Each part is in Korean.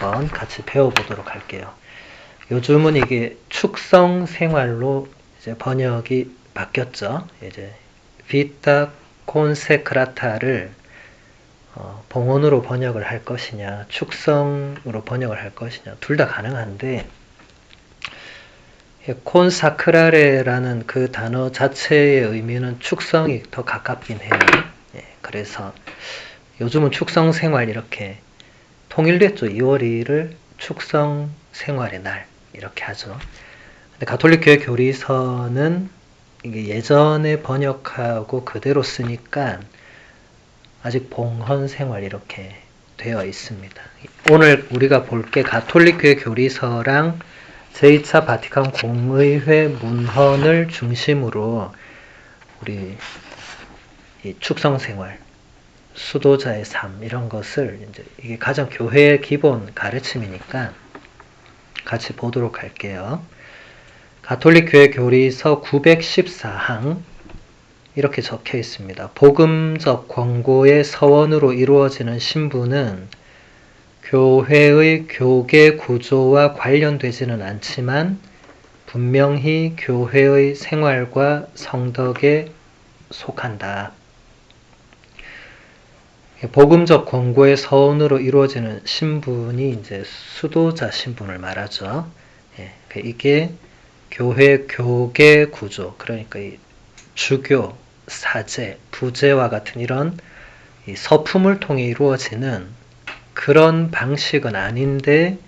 한번 같이 배워보도록 할게요. 요즘은 이게 축성 생활로 이제 번역이 바뀌었죠. 이제 비타 콘세크라타를 봉헌으로 번역을 할 것이냐, 축성으로 번역을 할 것이냐, 둘 다 가능한데, 콘사크라레라는 그 단어 자체의 의미는 축성이 더 가깝긴 해요. 그래서 요즘은 축성 생활 이렇게 통일됐죠. 2월 2일을 축성 생활의 날 이렇게 하죠. 근데 가톨릭 교회 교리서는 이게 예전에 번역하고 그대로 쓰니까 아직 봉헌 생활 이렇게 되어 있습니다. 오늘 우리가 볼 게 가톨릭 교회 교리서랑 제2차 바티칸 공의회 문헌을 중심으로 우리 이 축성 생활, 수도자의 삶 이런 것을 이제 이게 가장 교회의 기본 가르침이니까 같이 보도록 할게요. 가톨릭 교회 교리서 914항 이렇게 적혀 있습니다. 복음적 권고의 서원으로 이루어지는 신부는 교회의 교계 구조와 관련되지는 않지만 분명히 교회의 생활과 성덕에 속한다. 복음적 권고의 서원으로 이루어지는 신분이 이제 수도자 신분을 말하죠. 이게 교회 교계 구조, 그러니까 이 주교, 사제, 부제와 같은 이런 이 서품을 통해 이루어지는 그런 방식은 아닌데,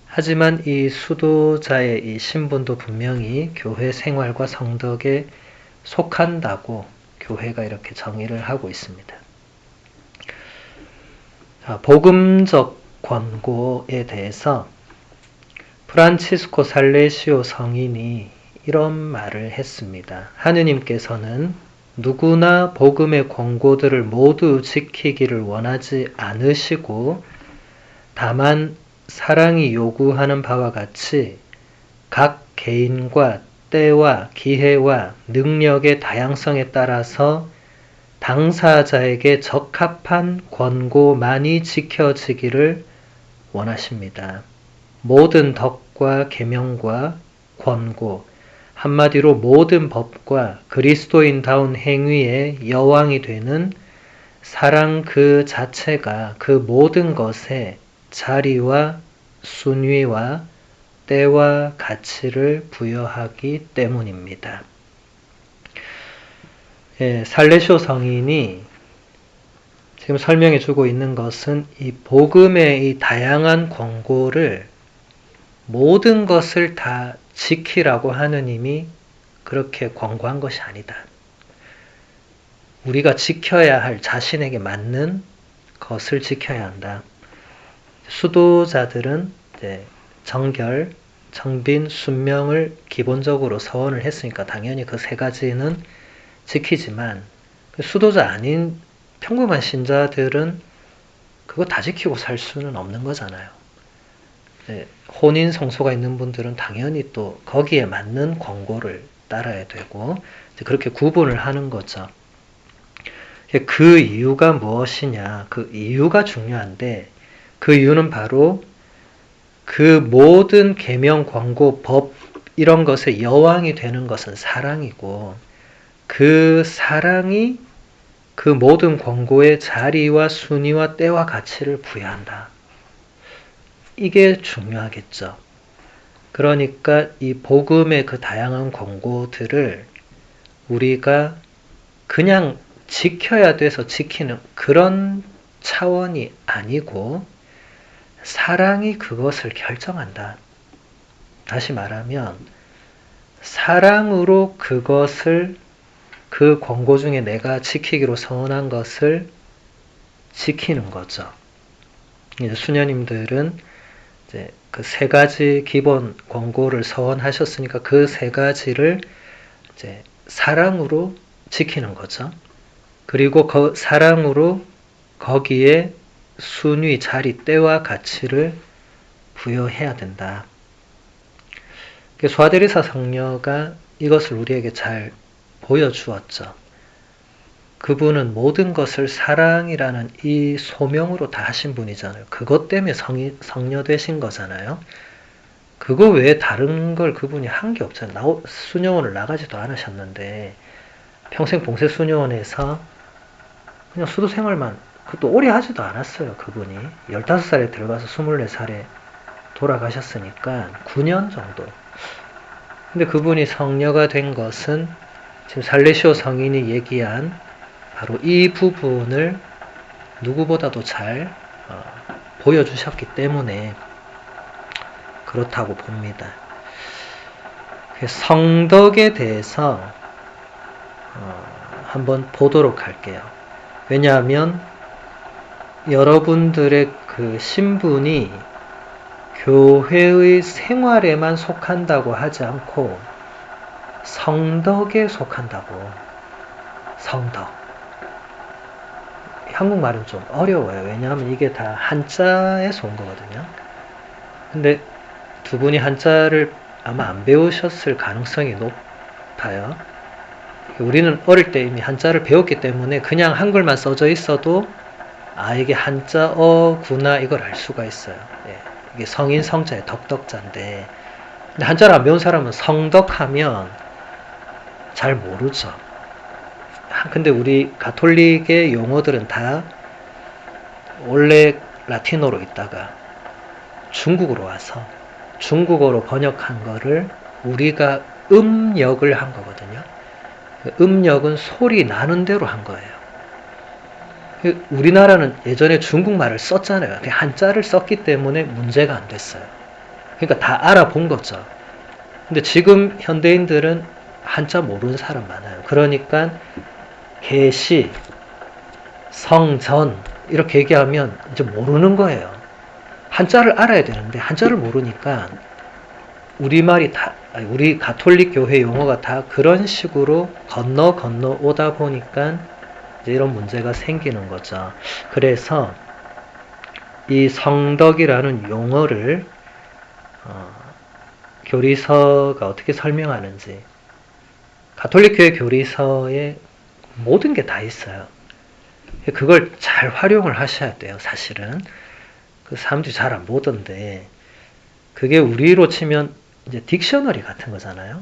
하지만 이 수도자의 이 신분도 분명히 교회 생활과 성덕에 속한다고 교회가 이렇게 정의를 하고 있습니다. 복음적 권고에 대해서 프란치스코 살레시오 성인이 이런 말을 했습니다. 하느님께서는 누구나 복음의 권고들을 모두 지키기를 원하지 않으시고 다만 사랑이 요구하는 바와 같이 각 개인과 때와 기회와 능력의 다양성에 따라서 당사자에게 적합한 권고만이 지켜지기를 원하십니다. 모든 덕과 계명과 권고, 한마디로 모든 법과 그리스도인다운 행위의 여왕이 되는 사랑 그 자체가 그 모든 것에 자리와 순위와 때와 가치를 부여하기 때문입니다. 살레시오 성인이 지금 설명해 주고 있는 것은 이 복음의 이 다양한 권고를 모든 것을 다 지키라고 하느님이 그렇게 권고한 것이 아니다. 우리가 지켜야 할 자신에게 맞는 것을 지켜야 한다. 수도자들은 이제 정결, 정빈, 순명을 기본적으로 서원을 했으니까 당연히 그 세 가지는 지키지만 수도자 아닌 평범한 신자들은 그거 다 지키고 살 수는 없는 거잖아요. 혼인 성소가 있는 분들은 당연히 또 거기에 맞는 권고를 따라야 되고 그렇게 구분을 하는 거죠. 그 이유가 무엇이냐? 그 이유가 중요한데 그 이유는 바로 그 모든 계명, 권고, 법 이런 것의 여왕이 되는 것은 사랑이고 그 사랑이 그 모든 권고의 자리와 순위와 때와 가치를 부여한다. 이게 중요하겠죠. 그러니까 이 복음의 그 다양한 권고들을 우리가 그냥 지켜야 돼서 지키는 그런 차원이 아니고 사랑이 그것을 결정한다. 다시 말하면 사랑으로 그것을 그 권고 중에 내가 지키기로 서원한 것을 지키는 거죠. 이제 수녀님들은 이제 그 세 가지 기본 권고를 서원하셨으니까 그 세 가지를 이제 사랑으로 지키는 거죠. 그리고 그 사랑으로 거기에 순위, 자리, 때와 가치를 부여해야 된다. 수아데리사 성녀가 이것을 우리에게 잘 보여주었죠. 그분은 모든 것을 사랑이라는 이 소명으로 다 하신 분이잖아요. 그것 때문에 성녀 되신 거잖아요. 그거 외에 다른 걸 그분이 한 게 없잖아요. 수녀원을 나가지도 않으셨는데 평생 봉쇄 수녀원에서 그냥 수도 생활만, 그것도 오래 하지도 않았어요. 그분이 15살에 들어가서 24살에 돌아가셨으니까 9년 정도. 근데 그분이 성녀가 된 것은 지금 살레시오 성인이 얘기한 바로 이 부분을 누구보다도 잘 보여주셨기 때문에 그렇다고 봅니다. 성덕에 대해서 한번 보도록 할게요. 왜냐하면 여러분들의 그 신분이 교회의 생활에만 속한다고 하지 않고 성덕에 속한다고. 성덕. 한국말은 좀 어려워요. 왜냐하면 이게 다 한자에서 온 거거든요. 근데 두 분이 한자를 아마 안 배우셨을 가능성이 높아요. 우리는 어릴 때 이미 한자를 배웠기 때문에 그냥 한글만 써져 있어도 이게 한자어구나 이걸 알 수가 있어요. 예, 이게 성인 성자의 덕덕자인데, 근데 한자를 안 배운 사람은 성덕하면 잘 모르죠. 근데 우리 가톨릭의 용어들은 다 원래 라틴어로 있다가 중국어로 와서 중국어로 번역한 거를 우리가 음역을 한 거거든요. 음역은 소리 나는 대로 한 거예요. 우리나라는 예전에 중국말을 썼잖아요. 한자를 썼기 때문에 문제가 안 됐어요. 그러니까 다 알아본 거죠. 근데 지금 현대인들은 한자 모르는 사람 많아요. 그러니까 계시, 성전 이렇게 얘기하면 이제 모르는 거예요. 한자를 알아야 되는데 한자를 모르니까 우리말이 다, 우리 가톨릭 교회 용어가 다 그런 식으로 건너 오다 보니까 이제 이런 문제가 생기는 거죠. 그래서 이 성덕이라는 용어를 교리서가 어떻게 설명하는지, 가톨릭 교회 교리서에 모든 게 다 있어요. 그걸 잘 활용을 하셔야 돼요. 사실은 그 사람들이 잘 안 보던데, 그게 우리로 치면 이제 딕셔너리 같은 거잖아요.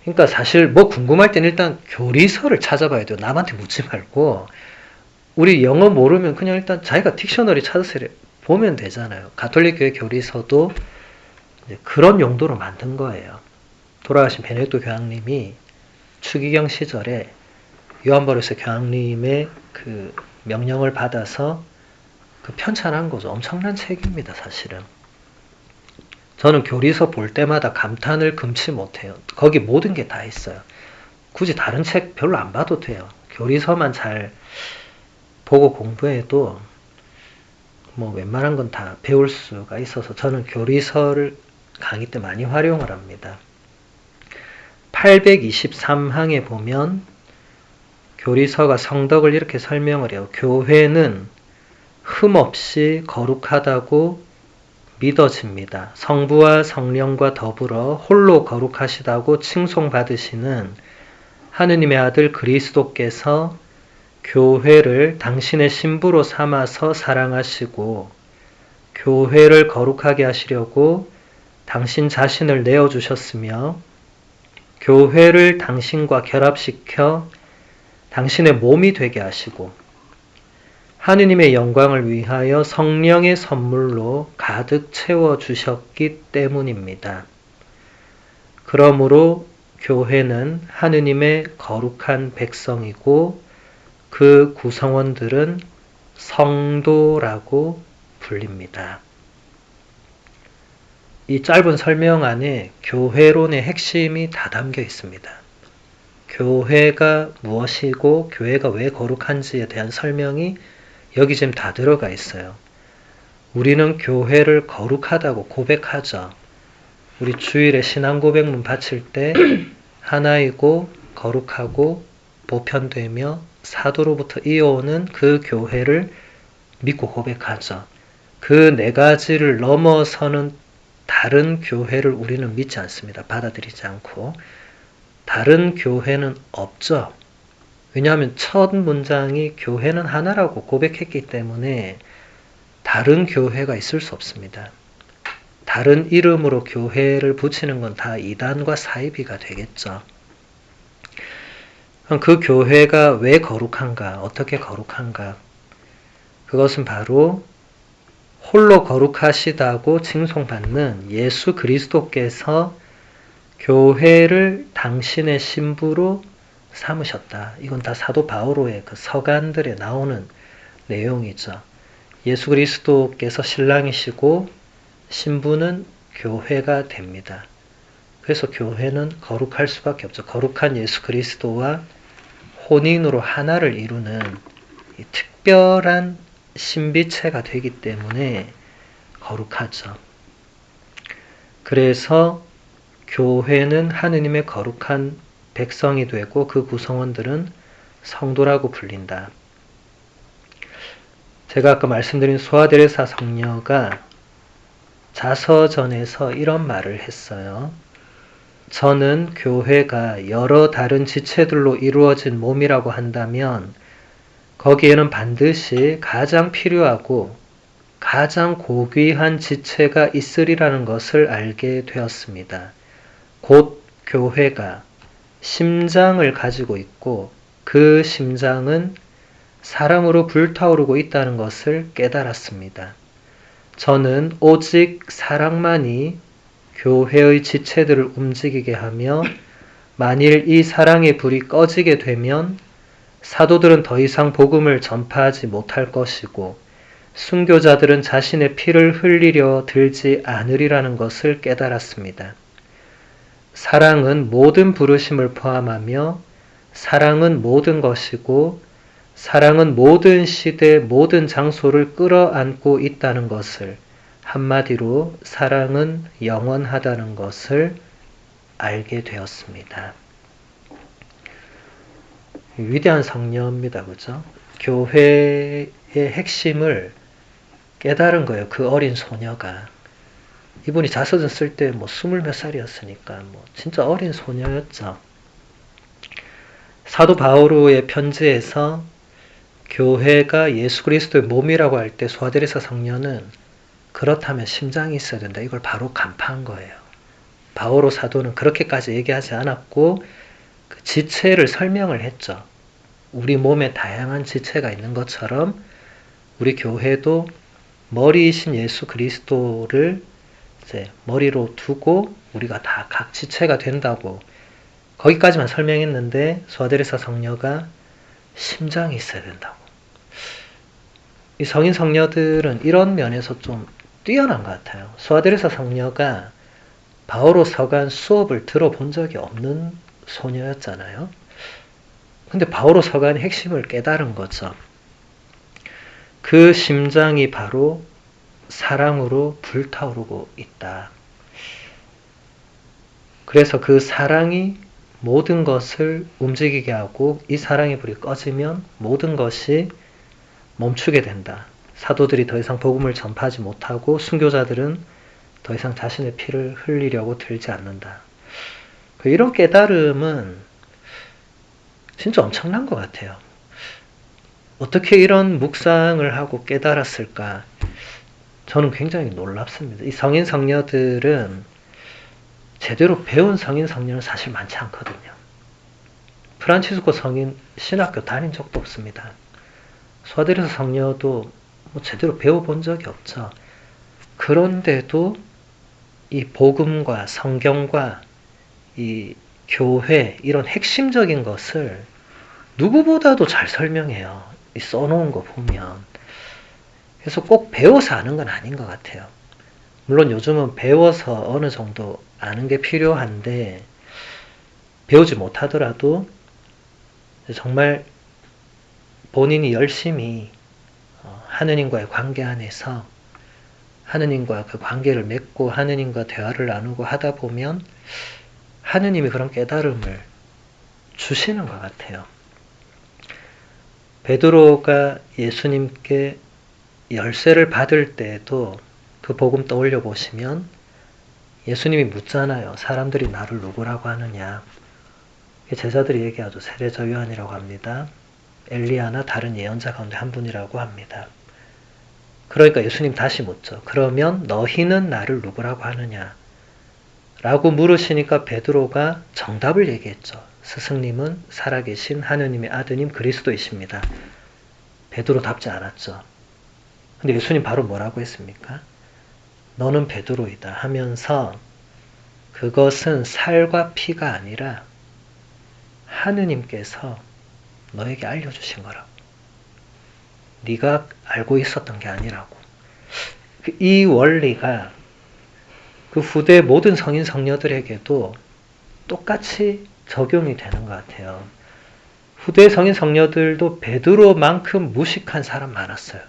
그러니까 사실 뭐 궁금할 때는 일단 교리서를 찾아봐야 돼요. 남한테 묻지 말고. 우리 영어 모르면 그냥 일단 자기가 딕셔너리 찾아서 보면 되잖아요. 가톨릭 교회 교리서도 이제 그런 용도로 만든 거예요. 돌아가신 베네딕토 교황님이 추기경 시절에 요한바로스 교황님의 그 명령을 받아서 그 편찬한 거죠. 엄청난 책입니다, 사실은. 저는 교리서 볼 때마다 감탄을 금치 못해요. 거기 모든 게 다 있어요. 굳이 다른 책 별로 안 봐도 돼요. 교리서만 잘 보고 공부해도 뭐 웬만한 건 다 배울 수가 있어서 저는 교리서를 강의 때 많이 활용을 합니다. 823항에 보면 교리서가 성덕을 이렇게 설명을 해요. 교회는 흠없이 거룩하다고 믿어집니다. 성부와 성령과 더불어 홀로 거룩하시다고 칭송받으시는 하느님의 아들 그리스도께서 교회를 당신의 신부로 삼아서 사랑하시고 교회를 거룩하게 하시려고 당신 자신을 내어주셨으며 교회를 당신과 결합시켜 당신의 몸이 되게 하시고 하느님의 영광을 위하여 성령의 선물로 가득 채워주셨기 때문입니다. 그러므로 교회는 하느님의 거룩한 백성이고 그 구성원들은 성도라고 불립니다. 이 짧은 설명 안에 교회론의 핵심이 다 담겨 있습니다. 교회가 무엇이고 교회가 왜 거룩한지에 대한 설명이 여기 지금 다 들어가 있어요. 우리는 교회를 거룩하다고 고백하죠. 우리 주일에 신앙 고백문 바칠 때 하나이고 거룩하고 보편되며 사도로부터 이어오는 그 교회를 믿고 고백하죠. 그 네 가지를 넘어서는 다른 교회를 우리는 믿지 않습니다. 받아들이지 않고. 다른 교회는 없죠. 왜냐하면 첫 문장이 교회는 하나라고 고백했기 때문에 다른 교회가 있을 수 없습니다. 다른 이름으로 교회를 붙이는 건 다 이단과 사이비가 되겠죠. 그럼 그 교회가 왜 거룩한가? 어떻게 거룩한가? 그것은 바로 홀로 거룩하시다고 칭송받는 예수 그리스도께서 교회를 당신의 신부로 삼으셨다. 이건 다 사도 바오로의 그 서간들에 나오는 내용이죠. 예수 그리스도께서 신랑이시고 신부는 교회가 됩니다. 그래서 교회는 거룩할 수밖에 없죠. 거룩한 예수 그리스도와 혼인으로 하나를 이루는 이 특별한 신비체가 되기 때문에 거룩하죠. 그래서 교회는 하느님의 거룩한 백성이 되고 그 구성원들은 성도라고 불린다. 제가 아까 말씀드린 소아데레사 성녀가 자서전에서 이런 말을 했어요. 저는 교회가 여러 다른 지체들로 이루어진 몸이라고 한다면 거기에는 반드시 가장 필요하고 가장 고귀한 지체가 있으리라는 것을 알게 되었습니다. 곧 교회가 심장을 가지고 있고 그 심장은 사랑으로 불타오르고 있다는 것을 깨달았습니다. 저는 오직 사랑만이 교회의 지체들을 움직이게 하며 만일 이 사랑의 불이 꺼지게 되면 사도들은 더 이상 복음을 전파하지 못할 것이고 순교자들은 자신의 피를 흘리려 들지 않으리라는 것을 깨달았습니다. 사랑은 모든 부르심을 포함하며 사랑은 모든 것이고 사랑은 모든 시대 모든 장소를 끌어안고 있다는 것을 한마디로 사랑은 영원하다는 것을 알게 되었습니다. 위대한 성녀입니다. 그죠? 교회의 핵심을 깨달은 거예요. 그 어린 소녀가. 이분이 자서전 쓸 때 뭐 20몇 살이었으니까 뭐 진짜 어린 소녀였죠. 사도 바오로의 편지에서 교회가 예수 그리스도의 몸이라고 할 때 소아데레사 성녀는 그렇다면 심장이 있어야 된다. 이걸 바로 간파한 거예요. 바오로 사도는 그렇게까지 얘기하지 않았고 그 지체를 설명을 했죠. 우리 몸에 다양한 지체가 있는 것처럼 우리 교회도 머리이신 예수 그리스도를 이제 머리로 두고 우리가 다 각 지체가 된다고 거기까지만 설명했는데 소아데레사 성녀가 심장이 있어야 된다고. 이 성인 성녀들은 이런 면에서 좀 뛰어난 것 같아요. 소아데레사 성녀가 바오로 서간 수업을 들어본 적이 없는 소녀였잖아요. 근데 바오로 서간의 핵심을 깨달은 거죠. 그 심장이 바로 사랑으로 불타오르고 있다. 그래서 그 사랑이 모든 것을 움직이게 하고 이 사랑의 불이 꺼지면 모든 것이 멈추게 된다. 사도들이 더 이상 복음을 전파하지 못하고 순교자들은 더 이상 자신의 피를 흘리려고 들지 않는다. 이런 깨달음은 진짜 엄청난 것 같아요. 어떻게 이런 묵상을 하고 깨달았을까? 저는 굉장히 놀랍습니다. 이 성인 성녀들은 제대로 배운 성인 성녀는 사실 많지 않거든요. 프란치스코 성인 신학교 다닌 적도 없습니다. 소아데레사 성녀도 뭐 제대로 배워본 적이 없죠. 그런데도 이 복음과 성경과 이 교회 이런 핵심적인 것을 누구보다도 잘 설명해요. 이 써놓은 거 보면. 그래서 꼭 배워서 아는 건 아닌 것 같아요. 물론 요즘은 배워서 어느 정도 아는 게 필요한데 배우지 못하더라도 정말 본인이 열심히 하느님과의 관계 안에서 하느님과 그 관계를 맺고 하느님과 대화를 나누고 하다 보면 하느님이 그런 깨달음을 주시는 것 같아요. 베드로가 예수님께 열쇠를 받을 때에도 그 복음 떠올려 보시면 예수님이 묻잖아요. 사람들이 나를 누구라고 하느냐. 제자들이 얘기하죠. 세례자 요한이라고 합니다. 엘리야나 다른 예언자 가운데 한 분이라고 합니다. 그러니까 예수님 다시 묻죠. 그러면 너희는 나를 누구라고 하느냐? 라고 물으시니까 베드로가 정답을 얘기했죠. 스승님은 살아계신 하느님의 아드님 그리스도이십니다. 베드로 답지 않았죠. 근데 예수님 바로 뭐라고 했습니까? 너는 베드로이다 하면서 그것은 살과 피가 아니라 하느님께서 너에게 알려주신 거라고. 네가 알고 있었던 게 아니라고. 이 원리가 그 후대 모든 성인 성녀들에게도 똑같이 적용이 되는 것 같아요. 후대 성인 성녀들도 베드로만큼 무식한 사람 많았어요.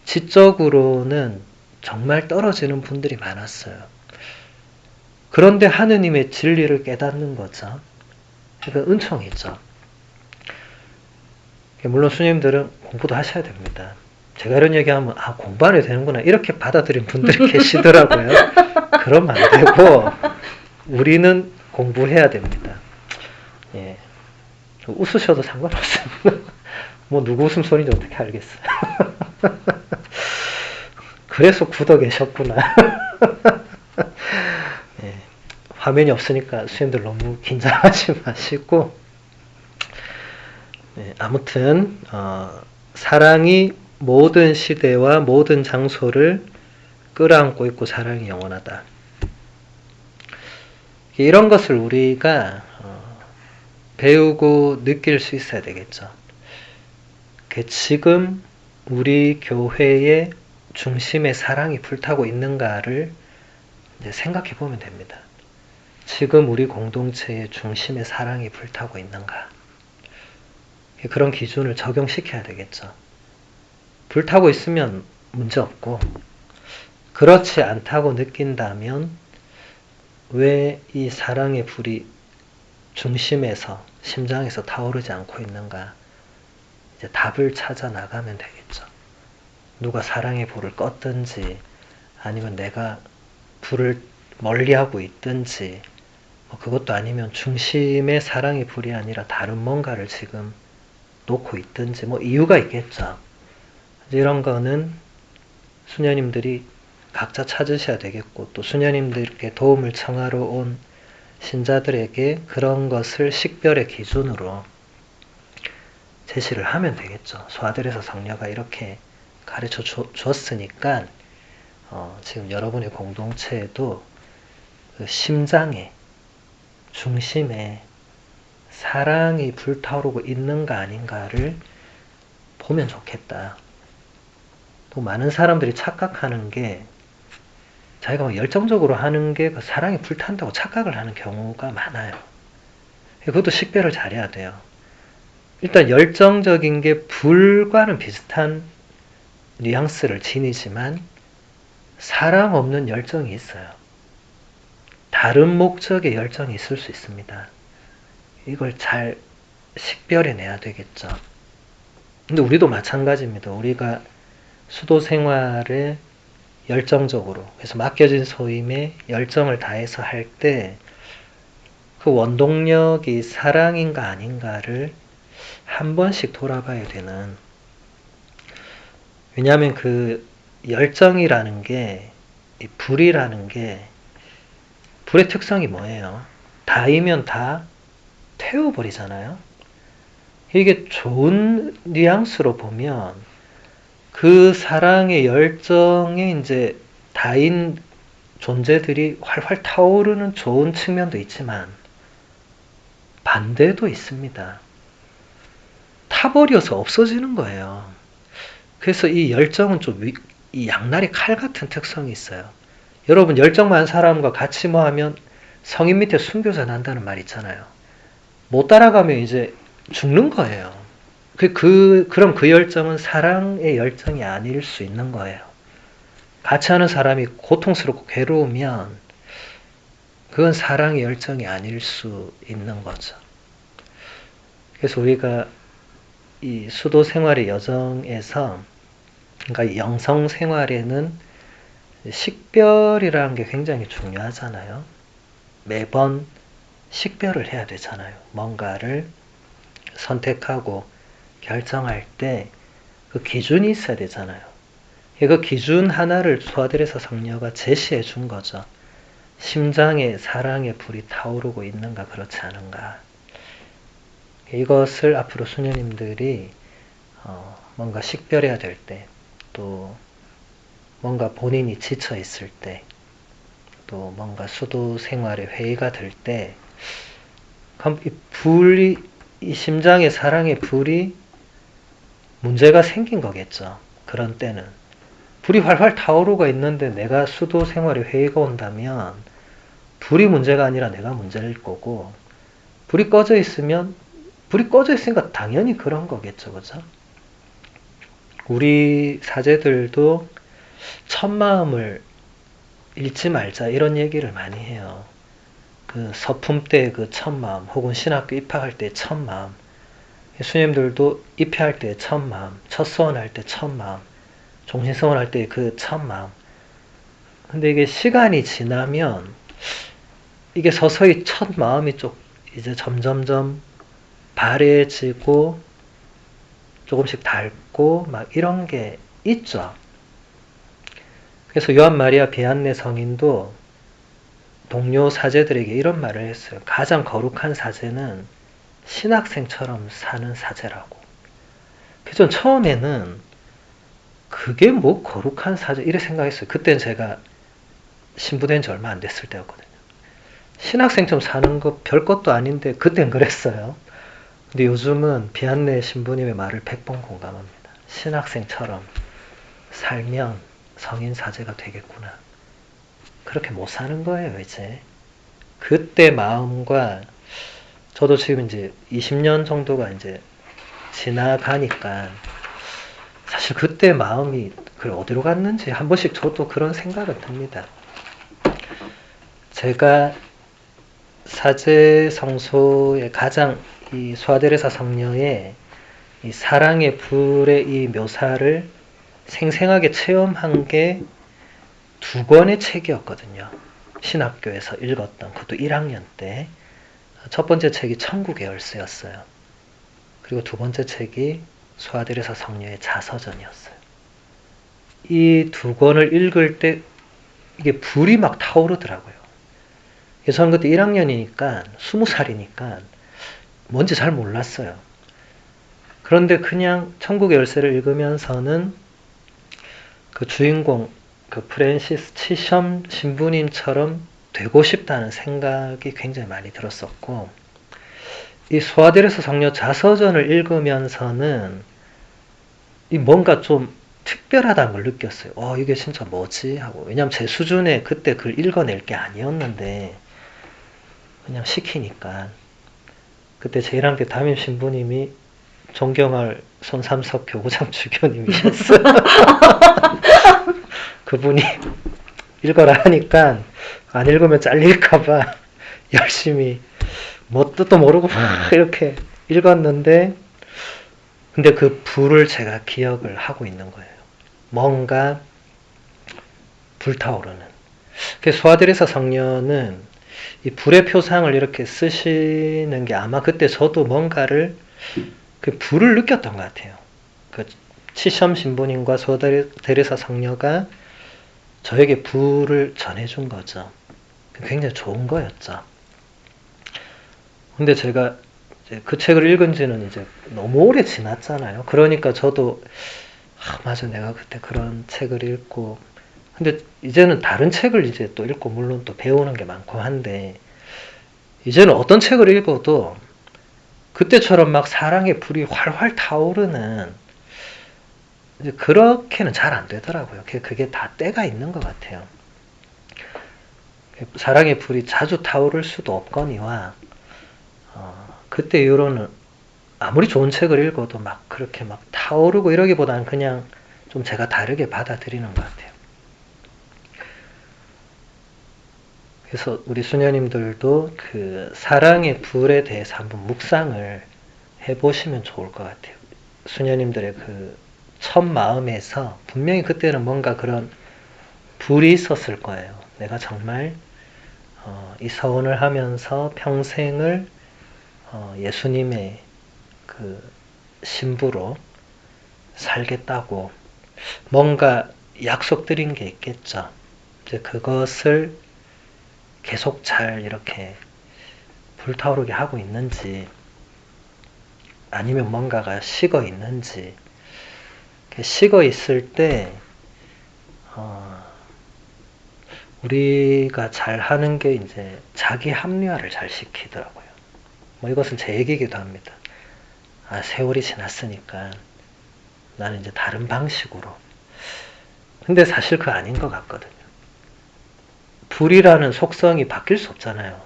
지적으로는 정말 떨어지는 분들이 많았어요. 그런데 하느님의 진리를 깨닫는 거죠. 그러니까 은총이죠. 물론 수님들은 공부도 하셔야 됩니다. 제가 이런 얘기하면 공부 안 해도 되는구나 이렇게 받아들인 분들이 계시더라고요. 그러면 안 되고 우리는 공부해야 됩니다. 예. 웃으셔도 상관없습니다. 뭐 누구 웃음소리인지 어떻게 알겠어요. 그래서 굳어 계셨구나. 예. 화면이 없으니까 수님들 너무 긴장하지 마시고 아무튼 사랑이 모든 시대와 모든 장소를 끌어안고 있고 사랑이 영원하다. 이런 것을 우리가 배우고 느낄 수 있어야 되겠죠. 지금 우리 교회의 중심에 사랑이 불타고 있는가를 이제 생각해 보면 됩니다. 지금 우리 공동체의 중심에 사랑이 불타고 있는가. 그런 기준을 적용시켜야 되겠죠. 불타고 있으면 문제없고 그렇지 않다고 느낀다면 왜 이 사랑의 불이 중심에서 심장에서 타오르지 않고 있는가 이제 답을 찾아 나가면 되겠죠. 누가 사랑의 불을 껐든지 아니면 내가 불을 멀리하고 있든지 그것도 아니면 중심의 사랑의 불이 아니라 다른 뭔가를 지금 놓고 있든지 이유가 있겠죠. 이런 거는 수녀님들이 각자 찾으셔야 되겠고 또 수녀님들께 도움을 청하러 온 신자들에게 그런 것을 식별의 기준으로 제시를 하면 되겠죠. 소아들에서 성녀가 이렇게 가르쳐 줬으니까 지금 여러분의 공동체에도 그 심장에 중심에 사랑이 불타오르고 있는가 아닌가를 보면 좋겠다. 또 많은 사람들이 착각하는 게 자기가 열정적으로 하는 게 그 사랑이 불탄다고 착각을 하는 경우가 많아요. 그것도 식별을 잘해야 돼요. 일단 열정적인 게 불과는 비슷한 뉘앙스를 지니지만 사랑 없는 열정이 있어요. 다른 목적의 열정이 있을 수 있습니다. 이걸 잘 식별해내야 되겠죠. 근데 우리도 마찬가지입니다. 우리가 수도 생활에 열정적으로 그래서 맡겨진 소임에 열정을 다해서 할 때 그 원동력이 사랑인가 아닌가를 한 번씩 돌아봐야 되는 왜냐하면 그 열정이라는 게 이 불이라는 게 불의 특성이 뭐예요? 다이면 다 태워버리잖아요. 이게 좋은 뉘앙스로 보면 그 사랑의 열정에 이제 다인 존재들이 활활 타오르는 좋은 측면도 있지만 반대도 있습니다. 타버려서 없어지는 거예요. 그래서 이 열정은 좀 이 양날의 칼 같은 특성이 있어요. 여러분 열정 많은 사람과 같이 하면 성인 밑에 순교자 난다는 말 있잖아요. 못 따라가면 이제 죽는 거예요. 그럼 그 열정은 사랑의 열정이 아닐 수 있는 거예요. 같이 하는 사람이 고통스럽고 괴로우면 그건 사랑의 열정이 아닐 수 있는 거죠. 그래서 우리가 이 수도 생활의 여정에서 그러니까 영성 생활에는 식별이라는 게 굉장히 중요하잖아요. 매번 식별을 해야 되잖아요. 뭔가를 선택하고 결정할 때 그 기준이 있어야 되잖아요. 그 기준 하나를 소아드레사 성녀가 제시해 준 거죠. 심장에 사랑의 불이 타오르고 있는가 그렇지 않은가. 이것을 앞으로 수녀님들이 뭔가 식별해야 될 때, 또 뭔가 본인이 지쳐 있을 때, 또 뭔가 수도 생활에 회의가 될 때, 그럼 이 심장의 사랑의 불이 문제가 생긴 거겠죠. 그런 때는. 불이 활활 타오르고 있는데 내가 수도 생활에 회의가 온다면 불이 문제가 아니라 내가 문제일 거고, 불이 꺼져 있으니까 당연히 그런 거겠죠. 그죠? 우리 사제들도 첫 마음을 잃지 말자 이런 얘기를 많이 해요. 그 서품 때 그 첫 마음, 혹은 신학교 입학할 때 첫 마음, 수님들도 입회할 때 첫 마음, 첫 서원할 때 첫 마음, 종신서원할 때 그 첫 마음. 근데 이게 시간이 지나면 이게 서서히 첫 마음이 이제 점점점 바래지고 조금씩 닳고 막 이런 게 있죠. 그래서 요한 마리아 비안네 성인도 동료 사제들에게 이런 말을 했어요. 가장 거룩한 사제는 신학생처럼 사는 사제라고. 그래서 처음에는 그게 뭐 거룩한 사제 이래 생각했어요. 그때는 제가 신부된 지 얼마 안 됐을 때였거든요. 신학생처럼 사는 거 별것도 아닌데 그땐 그랬어요. 근데 요즘은 비안네 신부님의 말을 100번 공감합니다. 신학생처럼 살면 성인 사제가 되겠구나. 그렇게 못 사는 거예요, 이제. 그때 마음과 저도 지금 이제 20년 정도가 이제 지나가니까 사실 그때 마음이 어디로 갔는지 한 번씩 저도 그런 생각은 듭니다. 제가 사제 성소의 가장 이 소아데레사 성녀의 이 사랑의 불의 이 묘사를 생생하게 체험한 게 2권의 책이었거든요. 신학교에서 읽었던, 그것도 1학년 때. 첫 번째 책이 천국의 열쇠였어요. 그리고 2번째 책이 소아데레사 성녀의 자서전이었어요. 이 2권을 읽을 때 이게 불이 막 타오르더라고요. 저는 그때 1학년이니까 20살이니까 뭔지 잘 몰랐어요. 그런데 그냥 천국의 열쇠를 읽으면서는 그 주인공 그 프랜시스 치섬 신부님처럼 되고 싶다는 생각이 굉장히 많이 들었었고, 이 소아데레스 성녀 자서전을 읽으면서는 이 뭔가 좀 특별하다는 걸 느꼈어요. 이게 진짜 뭐지? 하고. 왜냐면 제 수준에 그때 글 읽어낼 게 아니었는데 그냥 시키니까. 그때 제 1학년 때 담임 신부님이 존경할 손삼석 교구장 주교님이셨어요. 그분이 읽어라 하니까 안 읽으면 잘릴까봐 열심히 뭐 뜻도 모르고 막 이렇게 읽었는데, 근데 그 불을 제가 기억을 하고 있는 거예요. 뭔가 불타오르는. 소아데레사 성녀는 이 불의 표상을 이렇게 쓰시는 게 아마 그때 저도 뭔가를 그 불을 느꼈던 것 같아요. 그 치섬 신부님과 소아데레사 성녀가 저에게 불을 전해준 거죠. 굉장히 좋은 거였죠. 근데 제가 그 책을 읽은 지는 이제 너무 오래 지났잖아요. 그러니까 저도 맞아, 내가 그때 그런 책을 읽고, 근데 이제는 다른 책을 이제 또 읽고 물론 또 배우는 게 많고 한데, 이제는 어떤 책을 읽어도 그때처럼 막 사랑의 불이 활활 타오르는, 이제 그렇게는 잘 안 되더라고요. 그게 다 때가 있는 것 같아요. 사랑의 불이 자주 타오를 수도 없거니와, 그때 이후로는 아무리 좋은 책을 읽어도 막 그렇게 막 타오르고 이러기보다는 그냥 좀 제가 다르게 받아들이는 것 같아요. 그래서 우리 수녀님들도 그 사랑의 불에 대해서 한번 묵상을 해보시면 좋을 것 같아요. 수녀님들의 그 첫 마음에서 분명히 그때는 뭔가 그런 불이 있었을 거예요. 내가 정말 이 서원을 하면서 평생을 예수님의 그 신부로 살겠다고 뭔가 약속드린 게 있겠죠. 이제 그것을 계속 잘 이렇게 불타오르게 하고 있는지 아니면 뭔가가 식어 있는지. 식어 있을 때 우리가 잘 하는 게 이제 자기 합리화를 잘 시키더라고요. 뭐 이것은 제 얘기이기도 합니다. 세월이 지났으니까 나는 이제 다른 방식으로. 근데 사실 그거 아닌 것 같거든요. 불이라는 속성이 바뀔 수 없잖아요.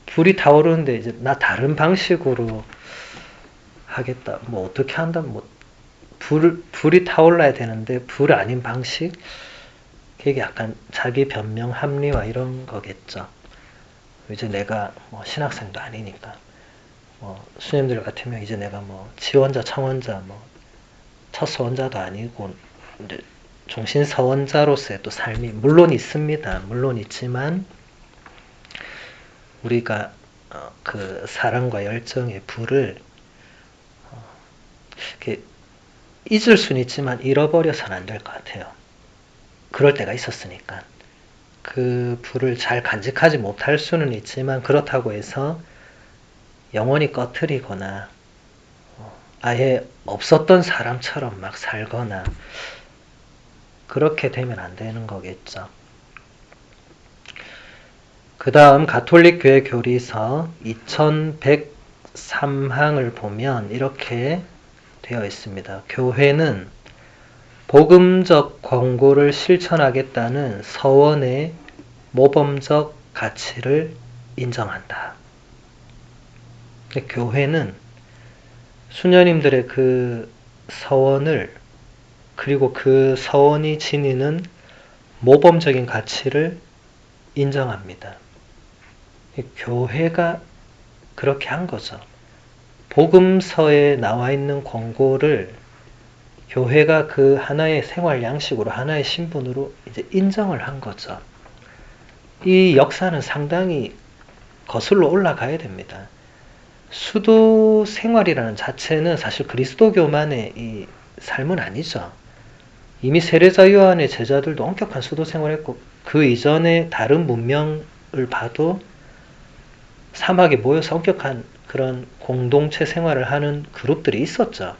불이 타오르는데 이제 나 다른 방식으로 하겠다. 뭐 어떻게 한다면 뭐 불이 타올라야 되는데 불 아닌 방식? 그게 약간 자기 변명 합리화 이런 거겠죠. 이제 내가 뭐 신학생도 아니니까 수님들 같으면 이제 내가 뭐 지원자, 청원자, 뭐 첫서원자도 아니고 이제 종신서원자로서의 또 삶이 물론 있습니다. 물론 있지만 우리가 그 사랑과 열정의 불을 이렇게 잊을 수는 있지만 잃어버려서는 안 될 것 같아요. 그럴 때가 있었으니까. 그 불을 잘 간직하지 못할 수는 있지만 그렇다고 해서 영원히 꺼트리거나 아예 없었던 사람처럼 막 살거나 그렇게 되면 안 되는 거겠죠. 그 다음 가톨릭 교회 교리서 2103항을 보면 이렇게 되어 있습니다. 교회는 복음적 권고를 실천하겠다는 서원의 모범적 가치를 인정한다. 교회는 수녀님들의 그 서원을 그리고 그 서원이 지니는 모범적인 가치를 인정합니다. 교회가 그렇게 한 거죠. 복음서에 나와 있는 권고를 교회가 그 하나의 생활 양식으로 하나의 신분으로 이제 인정을 한 거죠. 이 역사는 상당히 거슬러 올라가야 됩니다. 수도 생활이라는 자체는 사실 그리스도교만의 이 삶은 아니죠. 이미 세례자 요한의 제자들도 엄격한 수도 생활했고 그 이전에 다른 문명을 봐도 사막에 모여서 엄격한 그런 공동체 생활을 하는 그룹들이 있었죠.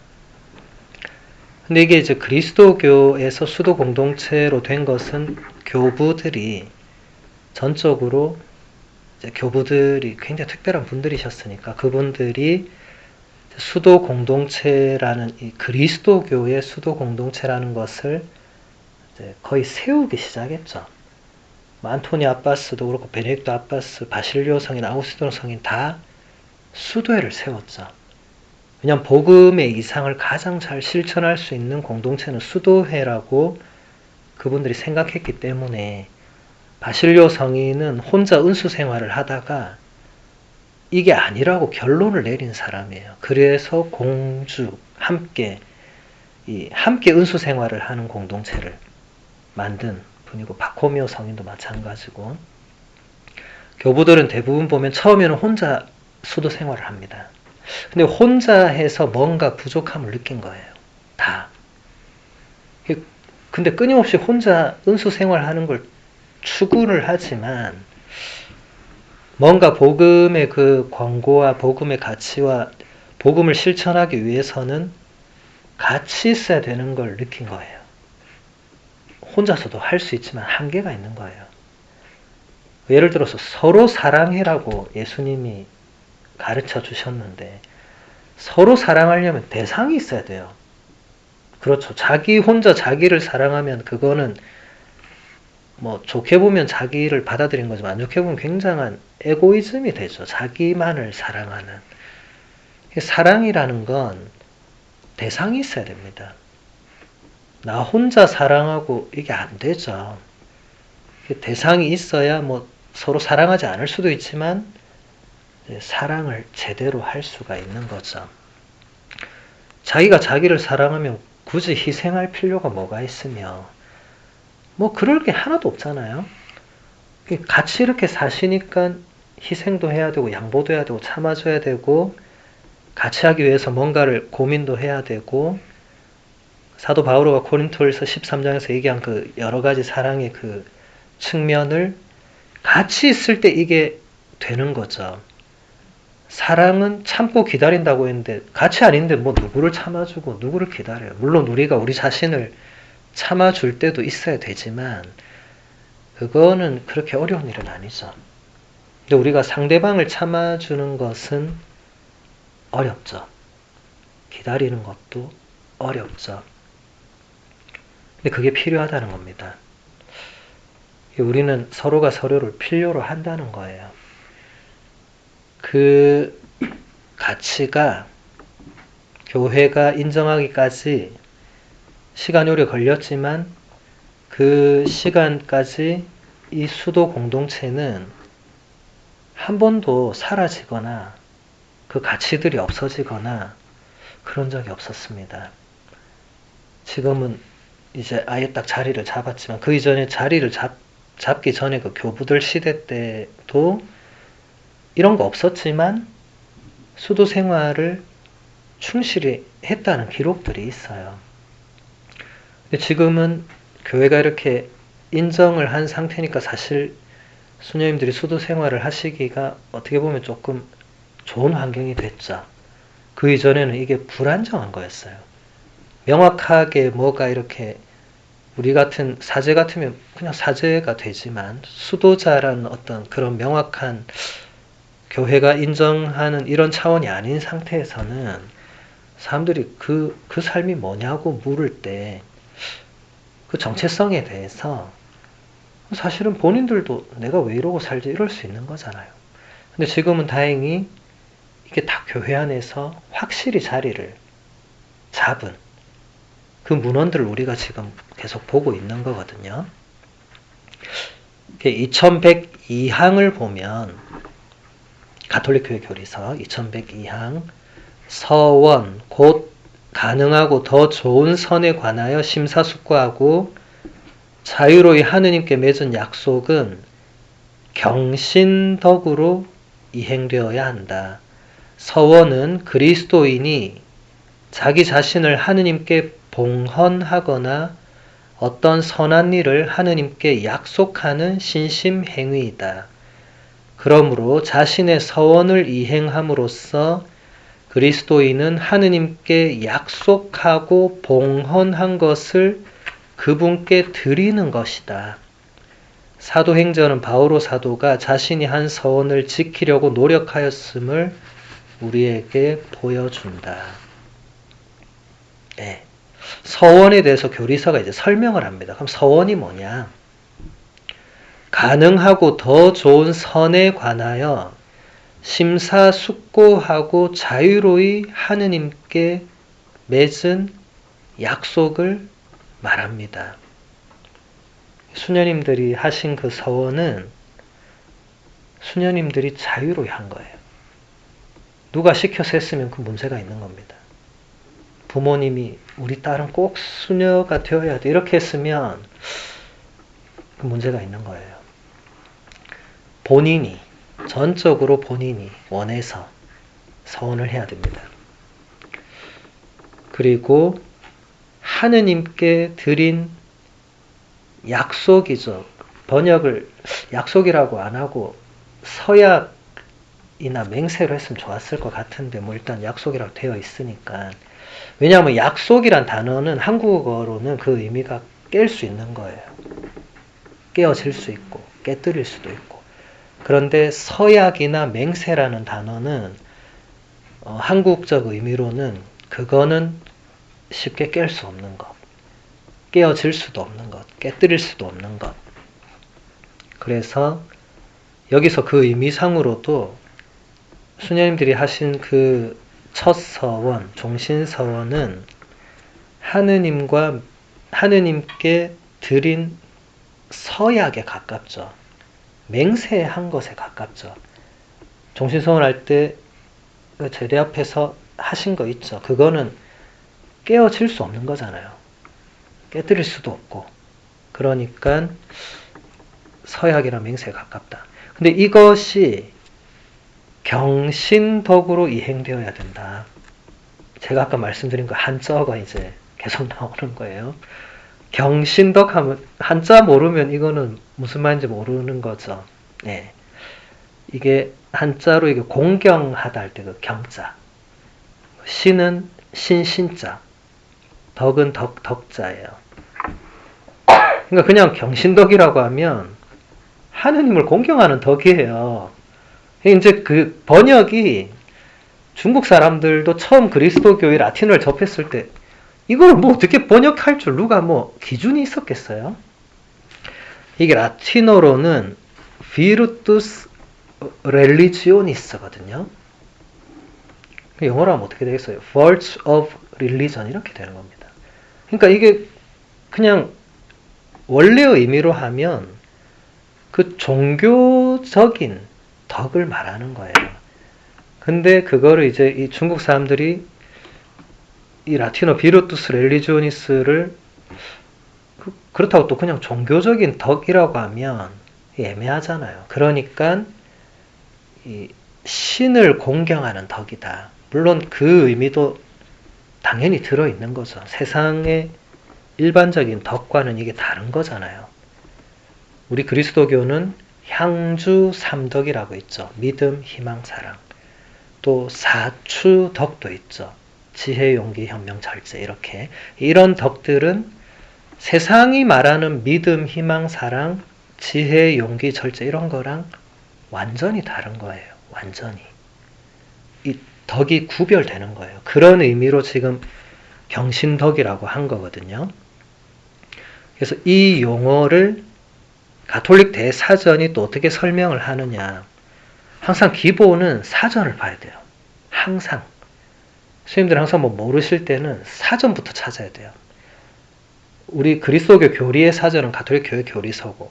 근데 이게 이제 그리스도교에서 수도 공동체로 된 것은 교부들이 전적으로 이제 교부들이 굉장히 특별한 분들이셨으니까 그분들이 수도 공동체라는 이 그리스도교의 수도 공동체라는 것을 이제 거의 세우기 시작했죠. 안토니 아바스도 그렇고 베네딕토 아바스, 바실리오 성인, 아우구스티노 성인 다 수도회를 세웠죠. 왜냐하면 복음의 이상을 가장 잘 실천할 수 있는 공동체는 수도회라고 그분들이 생각했기 때문에 바실리오 성인은 혼자 은수 생활을 하다가 이게 아니라고 결론을 내린 사람이에요. 그래서 공주 함께 은수 생활을 하는 공동체를 만든 분이고 바코미오 성인도 마찬가지고 교부들은 대부분 보면 처음에는 혼자 수도 생활을 합니다. 근데 혼자 해서 뭔가 부족함을 느낀 거예요. 다. 근데 끊임없이 혼자 은수 생활하는 걸 추구를 하지만 뭔가 복음의 그 권고와 복음의 가치와 복음을 실천하기 위해서는 같이 있어야 되는 걸 느낀 거예요. 혼자서도 할 수 있지만 한계가 있는 거예요. 예를 들어서 서로 사랑해라고 예수님이 가르쳐 주셨는데 서로 사랑하려면 대상이 있어야 돼요. 그렇죠. 자기 혼자 자기를 사랑하면 그거는 뭐 좋게 보면 자기를 받아들인 거지만 안 좋게 보면 굉장한 에고이즘이 되죠. 자기만을 사랑하는. 사랑이라는 건 대상이 있어야 됩니다. 나 혼자 사랑하고 이게 안 되죠. 대상이 있어야 뭐 서로 사랑하지 않을 수도 있지만 사랑을 제대로 할 수가 있는 거죠. 자기가 자기를 사랑하면 굳이 희생할 필요가 뭐가 있으며 뭐 그럴 게 하나도 없잖아요. 같이 이렇게 사시니까 희생도 해야 되고 양보도 해야 되고 참아줘야 되고 같이 하기 위해서 뭔가를 고민도 해야 되고 사도 바오로가 고린토일서 13장에서 얘기한 그 여러 가지 사랑의 그 측면을 같이 있을 때 이게 되는 거죠. 사랑은 참고 기다린다고 했는데 같이 아닌데 뭐 누구를 참아주고 누구를 기다려요. 물론 우리가 우리 자신을 참아줄 때도 있어야 되지만 그거는 그렇게 어려운 일은 아니죠. 근데 우리가 상대방을 참아주는 것은 어렵죠. 기다리는 것도 어렵죠. 근데 그게 필요하다는 겁니다. 우리는 서로가 서로를 필요로 한다는 거예요. 그 가치가 교회가 인정하기까지 시간이 오래 걸렸지만 그 시간까지 이 수도 공동체는 한 번도 사라지거나 그 가치들이 없어지거나 그런 적이 없었습니다. 지금은 이제 아예 딱 자리를 잡았지만 그 이전에 자리를 잡기 전에 그 교부들 시대 때도 이런 거 없었지만 수도 생활을 충실히 했다는 기록들이 있어요. 근데 지금은 교회가 이렇게 인정을 한 상태니까 사실 수녀님들이 수도 생활을 하시기가 어떻게 보면 조금 좋은 환경이 됐죠. 그 이전에는 이게 불안정한 거였어요. 명확하게 뭐가 이렇게 우리 같은 사제 같으면 그냥 사제가 되지만 수도자라는 어떤 그런 명확한 교회가 인정하는 이런 차원이 아닌 상태에서는 사람들이 그 삶이 뭐냐고 물을 때 그 정체성에 대해서 사실은 본인들도 내가 왜 이러고 살지 이럴 수 있는 거잖아요. 근데 지금은 다행히 이게 다 교회 안에서 확실히 자리를 잡은 그 문헌들을 우리가 지금 계속 보고 있는 거거든요. 2102항을 보면 가톨릭교회 교리서 2102항 서원 곧 가능하고 더 좋은 선에 관하여 심사숙고하고 자유로이 하느님께 맺은 약속은 경신덕으로 이행되어야 한다. 서원은 그리스도인이 자기 자신을 하느님께 봉헌하거나 어떤 선한 일을 하느님께 약속하는 신심행위이다. 그러므로 자신의 서원을 이행함으로써 그리스도인은 하느님께 약속하고 봉헌한 것을 그분께 드리는 것이다. 사도행전은 바오로 사도가 자신이 한 서원을 지키려고 노력하였음을 우리에게 보여준다. 네. 서원에 대해서 교리서가 이제 설명을 합니다. 그럼 서원이 뭐냐? 가능하고 더 좋은 선에 관하여 심사숙고하고 자유로이 하느님께 맺은 약속을 말합니다. 수녀님들이 하신 그 서원은 수녀님들이 자유로이 한 거예요. 누가 시켜서 했으면 그 문제가 있는 겁니다. 부모님이 우리 딸은 꼭 수녀가 되어야 돼 이렇게 했으면 그 문제가 있는 거예요. 본인이 전적으로 본인이 원해서 서원을 해야 됩니다. 그리고 하느님께 드린 약속이죠. 번역을 약속이라고 안 하고 서약이나 맹세로 했으면 좋았을 것 같은데 뭐 일단 약속이라고 되어 있으니까. 왜냐하면 약속이란 단어는 한국어로는 그 의미가 깰 수 있는 거예요. 깨어질 수 있고 깨뜨릴 수도 있고. 그런데 서약이나 맹세라는 단어는 한국적 의미로는 그거는 쉽게 깰 수 없는 것, 깨어질 수도 없는 것, 깨뜨릴 수도 없는 것. 그래서 여기서 그 의미상으로도 수녀님들이 하신 그 첫 서원, 종신서원은 하느님께 드린 서약에 가깝죠. 맹세한 것에 가깝죠. 종신서원 할 때 제대 앞에서 하신 거 있죠. 그거는 깨어질 수 없는 거잖아요. 깨뜨릴 수도 없고. 그러니까 서약이나 맹세에 가깝다. 근데 이것이 경신덕으로 이행되어야 된다. 제가 아까 말씀드린 그 한자어가 이제 계속 나오는 거예요. 경신덕 하면 한자 모르면 이거는 무슨 말인지 모르는 거죠. 네. 이게 한자로 이게 공경하다 할 때 그 경자. 신은 신신자. 덕은 덕자예요. 그러니까 그냥 경신덕이라고 하면 하느님을 공경하는 덕이에요. 이제 그 번역이 중국 사람들도 처음 그리스도교의 라틴어를 접했을 때 이걸 뭐 어떻게 번역할 줄 누가 뭐 기준이 있었겠어요? 이게 라틴어로는 Virtus Religionis거든요. 영어로 하면 어떻게 되겠어요? Virtue of Religion 이렇게 되는 겁니다. 그러니까 이게 그냥 원래의 의미로 하면 그 종교적인 덕을 말하는 거예요. 근데 그거를 이제 이 중국 사람들이 이 라틴어 비르투스 렐리지오니스를 그렇다고 또 그냥 종교적인 덕이라고 하면 애매하잖아요. 그러니까 이 신을 공경하는 덕이다. 물론 그 의미도 당연히 들어있는 거죠. 세상의 일반적인 덕과는 이게 다른 거잖아요. 우리 그리스도교는 향주 삼덕이라고 있죠. 믿음, 희망, 사랑. 또 사추덕도 있죠. 지혜, 용기, 현명, 절제 이렇게. 이런 덕들은 세상이 말하는 믿음, 희망, 사랑, 지혜, 용기, 절제 이런 거랑 완전히 다른 거예요. 완전히. 이 덕이 구별되는 거예요. 그런 의미로 지금 경신덕이라고 한 거거든요. 그래서 이 용어를 가톨릭 대사전이 또 어떻게 설명을 하느냐. 항상 기본은 사전을 봐야 돼요. 항상. 스님들 항상 뭐 모르실 때는 사전부터 찾아야 돼요. 우리 그리스도교 교리의 사전은 가톨릭 교회 교리서고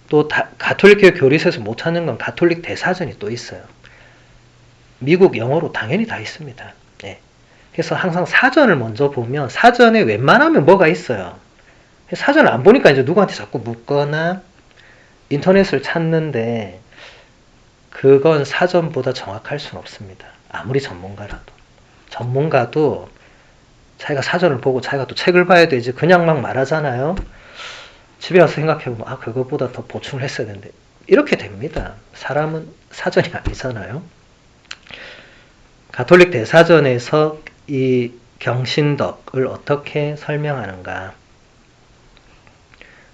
또 가톨릭 교회 교리서에서 못 찾는 건 가톨릭 대사전이 또 있어요. 미국 영어로 당연히 다 있습니다. 네. 그래서 항상 사전을 먼저 보면 사전에 웬만하면 뭐가 있어요. 사전을 안 보니까 이제 누구한테 자꾸 묻거나 인터넷을 찾는데 그건 사전보다 정확할 수는 없습니다. 아무리 전문가라도. 전문가도 자기가 사전을 보고 자기가 또 책을 봐야 되지 그냥 막 말하잖아요. 집에 와서 생각해보면 그것보다 더 보충을 했어야 되는데 이렇게 됩니다. 사람은 사전이 아니잖아요. 가톨릭 대사전에서 이 경신덕을 어떻게 설명하는가.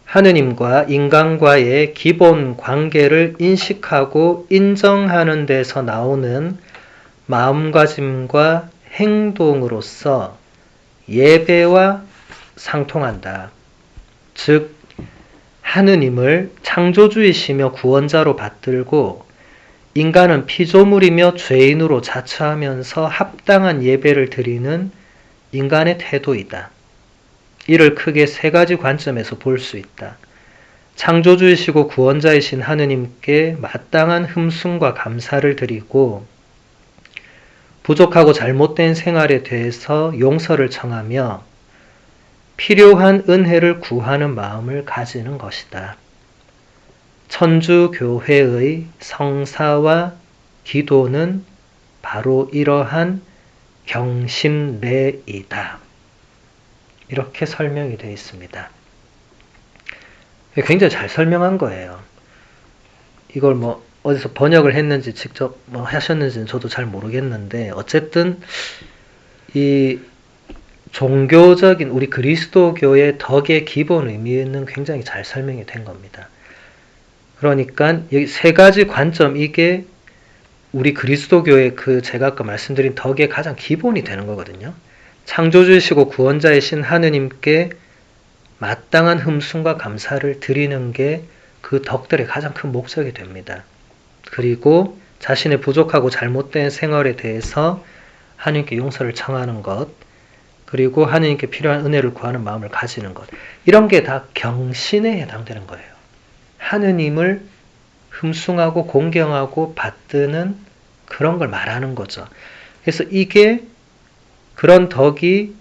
하느님과 인간과의 기본 관계를 인식하고 인정하는 데서 나오는 마음가짐과 행동으로서 예배와 상통한다. 즉 하느님을 창조주이시며 구원자로 받들고 인간은 피조물이며 죄인으로 자처하면서 합당한 예배를 드리는 인간의 태도이다. 이를 크게 세 가지 관점에서 볼 수 있다. 창조주이시고 구원자이신 하느님께 마땅한 흠숭과 감사를 드리고 부족하고 잘못된 생활에 대해서 용서를 청하며 필요한 은혜를 구하는 마음을 가지는 것이다. 천주교회의 성사와 기도는 바로 이러한 경신례이다. 이렇게 설명이 되어 있습니다. 굉장히 잘 설명한 거예요. 이걸 뭐 어디서 번역을 했는지 직접 뭐 하셨는지는 저도 잘 모르겠는데 어쨌든 이 종교적인 우리 그리스도교의 덕의 기본 의미는 굉장히 잘 설명이 된 겁니다. 그러니까 여기 세 가지 관점 이게 우리 그리스도교의 그 제가 아까 말씀드린 덕의 가장 기본이 되는 거거든요. 창조주이시고 구원자이신 하느님께 마땅한 흠숭과 감사를 드리는 게 그 덕들의 가장 큰 목적이 됩니다. 그리고 자신의 부족하고 잘못된 생활에 대해서 하느님께 용서를 청하는 것, 그리고 하느님께 필요한 은혜를 구하는 마음을 가지는 것, 이런 게 다 경신에 해당되는 거예요. 하느님을 흠숭하고 공경하고 받드는 그런 걸 말하는 거죠. 그래서 이게 그런 덕이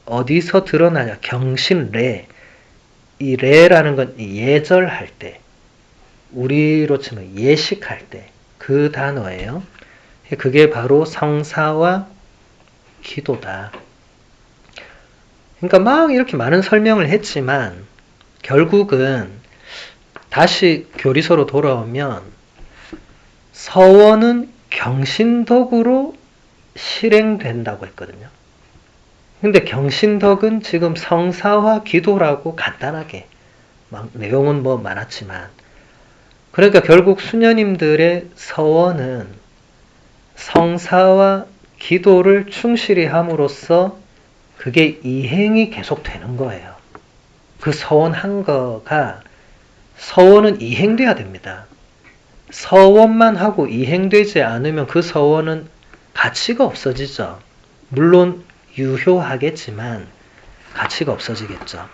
어디서 드러나냐? 경신례. 이 레라는 건 예절할 때, 우리로 치면 예식할 때 그 단어예요. 그게 바로 성사와 기도다. 그러니까 막 이렇게 많은 설명을 했지만 결국은 다시 교리서로 돌아오면 서원은 경신덕으로 실행된다고 했거든요. 근데 경신덕은 지금 성사와 기도라고 간단하게 막 내용은 뭐 많았지만 그러니까 결국 수녀님들의 서원은 성사와 기도를 충실히 함으로써 그게 이행이 계속 되는 거예요. 그 서원한 거가 서원은 이행돼야 됩니다. 서원만 하고 이행되지 않으면 그 서원은 가치가 없어지죠. 물론 유효하겠지만 가치가 없어지겠죠.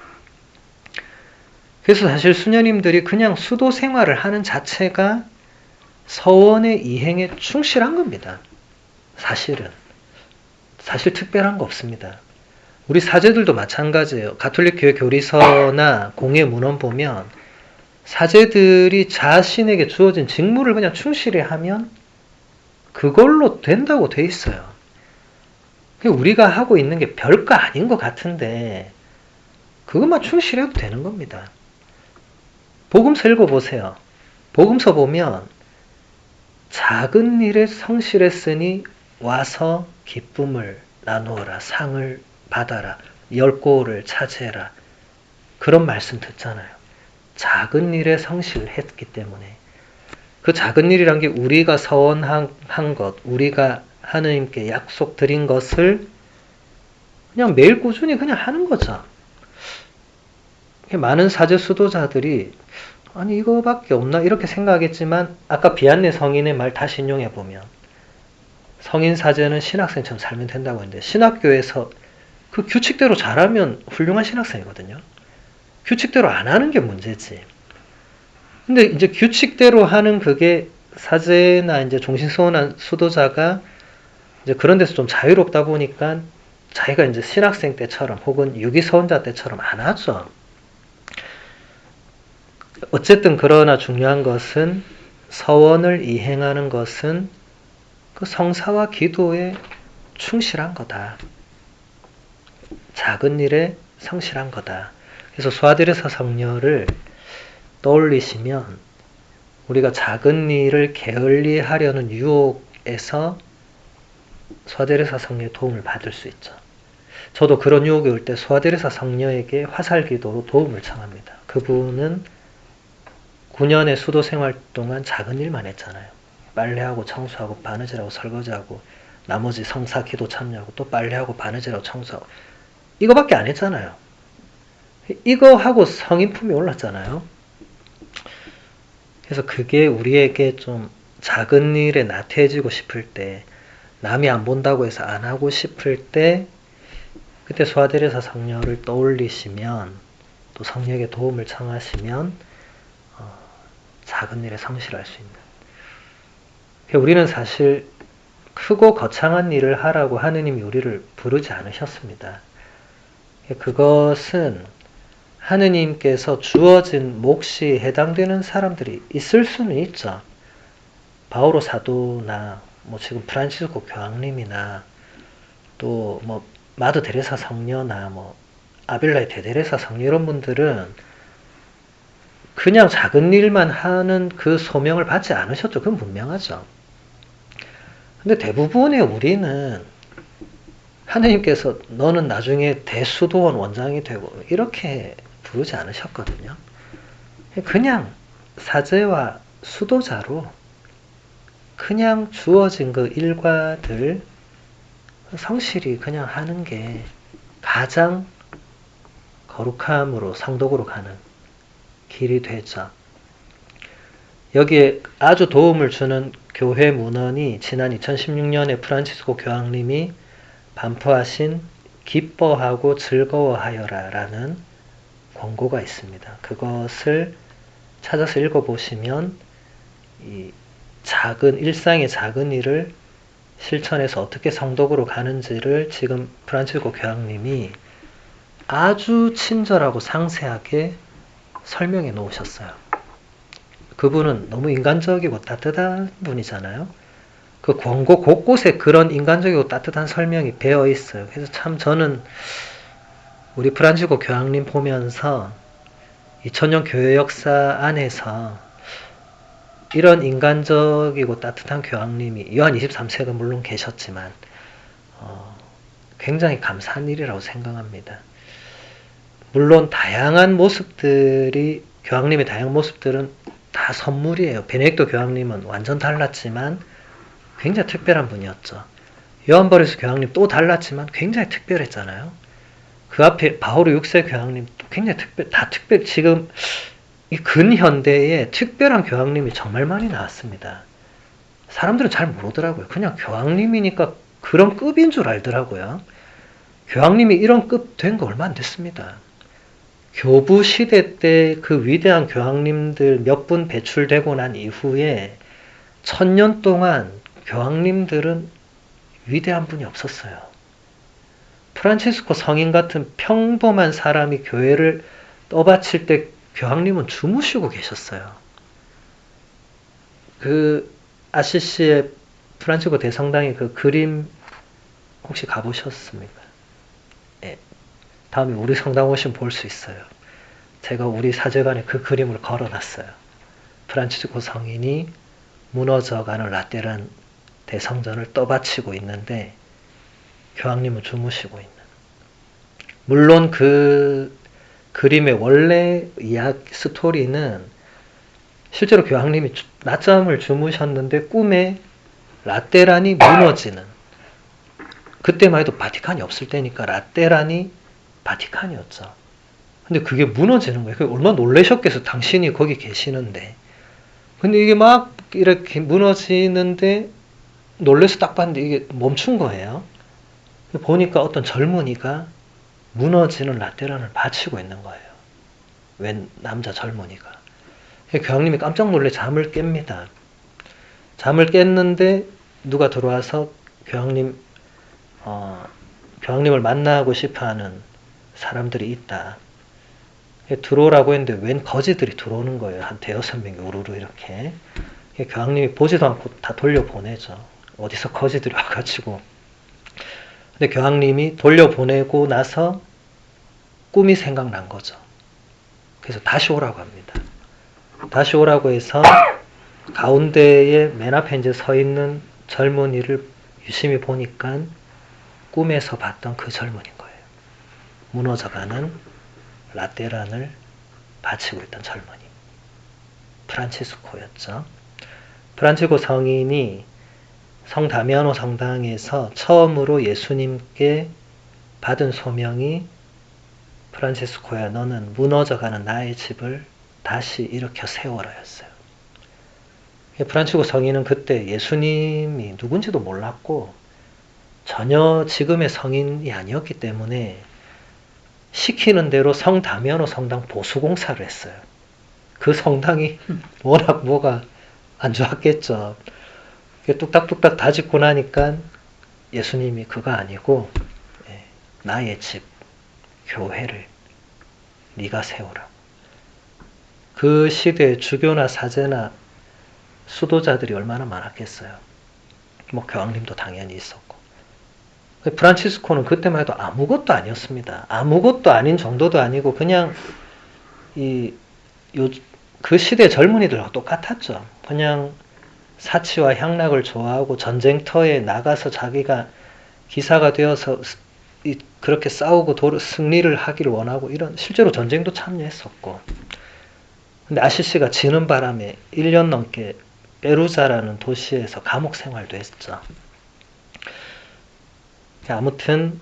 그래서 사실 수녀님들이 그냥 수도 생활을 하는 자체가 서원의 이행에 충실한 겁니다. 사실은. 사실 특별한 거 없습니다. 우리 사제들도 마찬가지예요. 가톨릭 교회 교리서나 공예 문헌 보면 사제들이 자신에게 주어진 직무를 그냥 충실히 하면 그걸로 된다고 돼 있어요. 우리가 하고 있는 게 별거 아닌 것 같은데 그것만 충실해도 되는 겁니다. 복음서 읽어보세요. 복음서 보면 작은 일에 성실했으니 와서 기쁨을 나누어라. 상을 받아라. 열고를 차지해라. 그런 말씀 듣잖아요. 작은 일에 성실했기 때문에. 그 작은 일이란 게 우리가 서원한 것, 우리가 하느님께 약속드린 것을 그냥 매일 꾸준히 그냥 하는 거죠. 많은 사제 수도자들이 아니 이거밖에 없나 이렇게 생각했지만 아까 비안내 성인의 말 다시 인용해 보면 성인 사제는 신학생처럼 살면 된다고 했는데 신학교에서 그 규칙대로 잘하면 훌륭한 신학생이거든요. 규칙대로 안 하는 게 문제지. 근데 이제 규칙대로 하는 그게 사제나 이제 종신서원한 수도자가 이제 그런 데서 좀 자유롭다 보니까 자기가 이제 신학생 때처럼 혹은 유기서원자 때처럼 안 하죠. 어쨌든 그러나 중요한 것은 서원을 이행하는 것은 그 성사와 기도에 충실한 거다. 작은 일에 성실한 거다. 그래서 수아데레사 성녀를 떠올리시면 우리가 작은 일을 게을리하려는 유혹에서 수아데레사 성녀의 도움을 받을 수 있죠. 저도 그런 유혹이 올 때 수아데레사 성녀에게 화살기도로 도움을 청합니다. 그분은 9년의 수도 생활 동안 작은 일만 했잖아요. 빨래하고 청소하고 바느질하고 설거지하고 나머지 성사 기도 참여하고 또 빨래하고 바느질하고 청소하고 이거밖에 안 했잖아요. 이거 하고 성인품이 올랐잖아요. 그래서 그게 우리에게 좀 작은 일에 나태해지고 싶을 때 남이 안 본다고 해서 안 하고 싶을 때 그때 수아데레사 성녀를 떠올리시면 또 성녀에게 도움을 청하시면 작은 일에 성실할 수 있는. 우리는 사실 크고 거창한 일을 하라고 하느님이 우리를 부르지 않으셨습니다. 그것은 하느님께서 주어진 몫이 해당되는 사람들이 있을 수는 있죠. 바오로 사도나 뭐 지금 프란치스코 교황님이나 또 뭐 마더 데레사 성녀나 뭐 아빌라의 대데레사 성녀 이런 분들은 그냥 작은 일만 하는 그 소명을 받지 않으셨죠. 그건 분명하죠. 근데 대부분의 우리는 하느님께서 너는 나중에 대수도원 원장이 되고 이렇게 부르지 않으셨거든요. 그냥 사제와 수도자로 그냥 주어진 그 일과들 성실히 그냥 하는 게 가장 거룩함으로 성덕으로 가는 길이 되죠. 여기에 아주 도움을 주는 교회 문헌이 지난 2016년에 프란치스코 교황님이 반포하신 기뻐하고 즐거워하여라 라는 권고가 있습니다. 그것을 찾아서 읽어보시면 이 작은 일상의 작은 일을 실천해서 어떻게 성덕으로 가는지를 지금 프란치스코 교황님이 아주 친절하고 상세하게 설명해 놓으셨어요. 그분은 너무 인간적이고 따뜻한 분이잖아요. 그 권고 곳곳에 그런 인간적이고 따뜻한 설명이 배어 있어요. 그래서 참 저는 우리 프란치스코 교황님 보면서 2000년 교회 역사 안에서 이런 인간적이고 따뜻한 교황님이 요한 23세가 물론 계셨지만 굉장히 감사한 일이라고 생각합니다. 물론 다양한 모습들이 교황님의 다양한 모습들은 다 선물이에요. 베네딕토 교황님은 완전 달랐지만 굉장히 특별한 분이었죠. 요한보리스 교황님 또 달랐지만 굉장히 특별했잖아요. 그 앞에 바오르 6세 교황님 또 굉장히 특별, 지금 이 근현대에 특별한 교황님이 정말 많이 나왔습니다. 사람들은 잘 모르더라고요. 그냥 교황님이니까 그런 급인 줄 알더라고요. 교황님이 이런 급 된 거 얼마 안 됐습니다. 교부 시대 때 그 위대한 교황님들 몇 분 배출되고 난 이후에 1000년 동안 교황님들은 위대한 분이 없었어요. 프란치스코 성인 같은 평범한 사람이 교회를 떠받칠 때 교황님은 주무시고 계셨어요. 그 아시시의 프란치스코 대성당의 그 그림 혹시 가보셨습니까? 네. 다음에 우리 성당 오시면 볼 수 있어요. 제가 우리 사제관에 그 그림을 걸어놨어요. 프란치스코 성인이 무너져가는 라테란 대성전을 떠받치고 있는데 교황님은 주무시고 있는. 물론 그 그림의 원래 스토리는 실제로 교황님이 낮잠을 주무셨는데 꿈에 라테란이 무너지는, 그때만 해도 바티칸이 없을 때니까 라테란이 바티칸이었죠. 근데 그게 무너지는 거예요. 그게 얼마나 놀라셨겠어. 당신이 거기 계시는데. 근데 이게 막 이렇게 무너지는데 놀래서 딱 봤는데 이게 멈춘 거예요. 보니까 어떤 젊은이가 무너지는 라테란을 받치고 있는 거예요. 웬 남자 젊은이가. 교황님이 깜짝 놀래 잠을 깹니다. 잠을 깼는데 누가 들어와서 교황님을 만나고 싶어하는 사람들이 있다. 들어오라고 했는데 웬 거지들이 들어오는 거예요. 한 대여섯 명이 우르르 이렇게. 교황님이 보지도 않고 다 돌려보내죠. 어디서 거지들이 와가지고. 근데 교황님이 돌려보내고 나서 꿈이 생각난 거죠. 그래서 다시 오라고 합니다. 다시 오라고 해서 가운데에 맨 앞에 이제 서 있는 젊은이를 유심히 보니까 꿈에서 봤던 그 젊은이인 거예요. 무너져가는 라테란을 바치고 있던 젊은이. 프란치스코였죠. 프란치스코 성인이 성 다미아노 성당에서 처음으로 예수님께 받은 소명이 프란치스코야, 너는 무너져가는 나의 집을 다시 일으켜 세워라였어요. 프란치스코 성인은 그때 예수님이 누군지도 몰랐고 전혀 지금의 성인이 아니었기 때문에 시키는 대로 성 다미아노 성당 보수공사를 했어요. 그 성당이 워낙 뭐가 안 좋았겠죠. 뚝딱뚝딱 다 짓고 나니까 예수님이 그거 아니고 나의 집, 교회를 네가 세우라고. 그 시대에 주교나 사제나 수도자들이 얼마나 많았겠어요. 뭐 교황님도 당연히 있었고. 프란치스코는 그때만 해도 아무것도 아니었습니다. 아무것도 아닌 정도도 아니고 그냥 그 시대 젊은이들하고 똑같았죠. 그냥 사치와 향락을 좋아하고 전쟁터에 나가서 자기가 기사가 되어서 그렇게 싸우고 승리를 하기를 원하고 이런, 실제로 전쟁도 참여했었고. 근데 아시시가 지는 바람에 1년 넘게 페루자라는 도시에서 감옥 생활도 했죠. 아무튼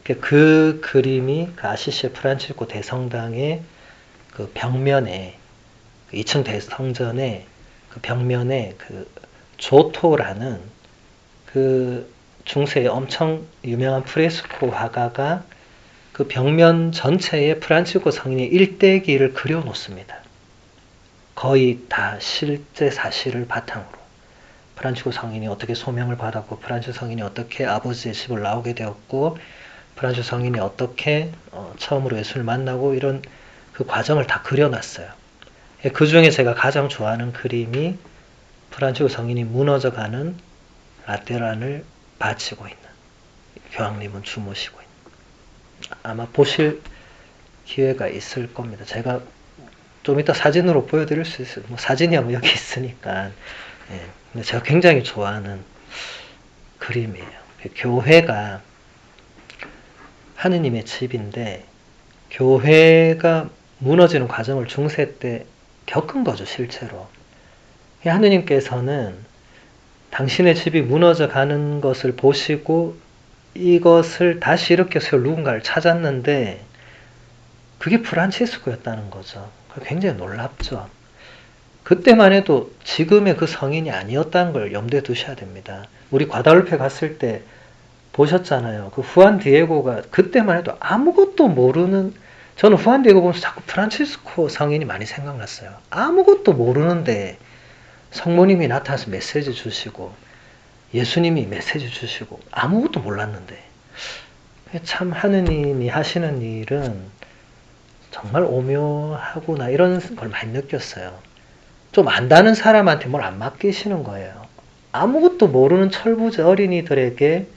그 그림이 그 아시시의 프란치스코 대성당의 그 벽면에, 그 2층 대성전에 그 벽면에 그 조토라는 그 중세의 엄청 유명한 프레스코 화가가 그 벽면 전체에 프란치스코 성인의 일대기를 그려놓습니다. 거의 다 실제 사실을 바탕으로. 프란치스코 성인이 어떻게 소명을 받았고, 프란치스코 성인이 어떻게 아버지의 집을 나오게 되었고, 프란치스코 성인이 어떻게 처음으로 예수를 만나고, 이런 그 과정을 다 그려놨어요. 그 중에 제가 가장 좋아하는 그림이 프란치스코 성인이 무너져가는 라테란을 바치고 있는, 교황님은 주무시고 있는. 아마 보실 기회가 있을 겁니다. 제가 좀 이따 사진으로 보여드릴 수 있어요. 뭐 사진이 뭐 여기 있으니까. 예. 근데 제가 굉장히 좋아하는 그림이에요. 교회가 하느님의 집인데, 교회가 무너지는 과정을 중세 때 겪은 거죠, 실제로. 하느님께서는 당신의 집이 무너져 가는 것을 보시고 이것을 다시 일으켜 세울 누군가를 찾았는데, 그게 프란치스코였다는 거죠. 굉장히 놀랍죠. 그때만 해도 지금의 그 성인이 아니었다는 걸 염두에 두셔야 됩니다. 우리 과다루페 갔을 때 보셨잖아요. 그 후안 디에고가 그때만 해도 아무것도 모르는, 저는 후안 디에고 보면서 자꾸 프란치스코 성인이 많이 생각났어요. 아무것도 모르는데 성모님이 나타나서 메시지 주시고 예수님이 메시지 주시고 아무것도 몰랐는데, 참 하느님이 하시는 일은 정말 오묘하구나, 이런 걸 많이 느꼈어요. 좀 안다는 사람한테 뭘 안 맡기시는 거예요. 아무것도 모르는 철부지 어린이들에게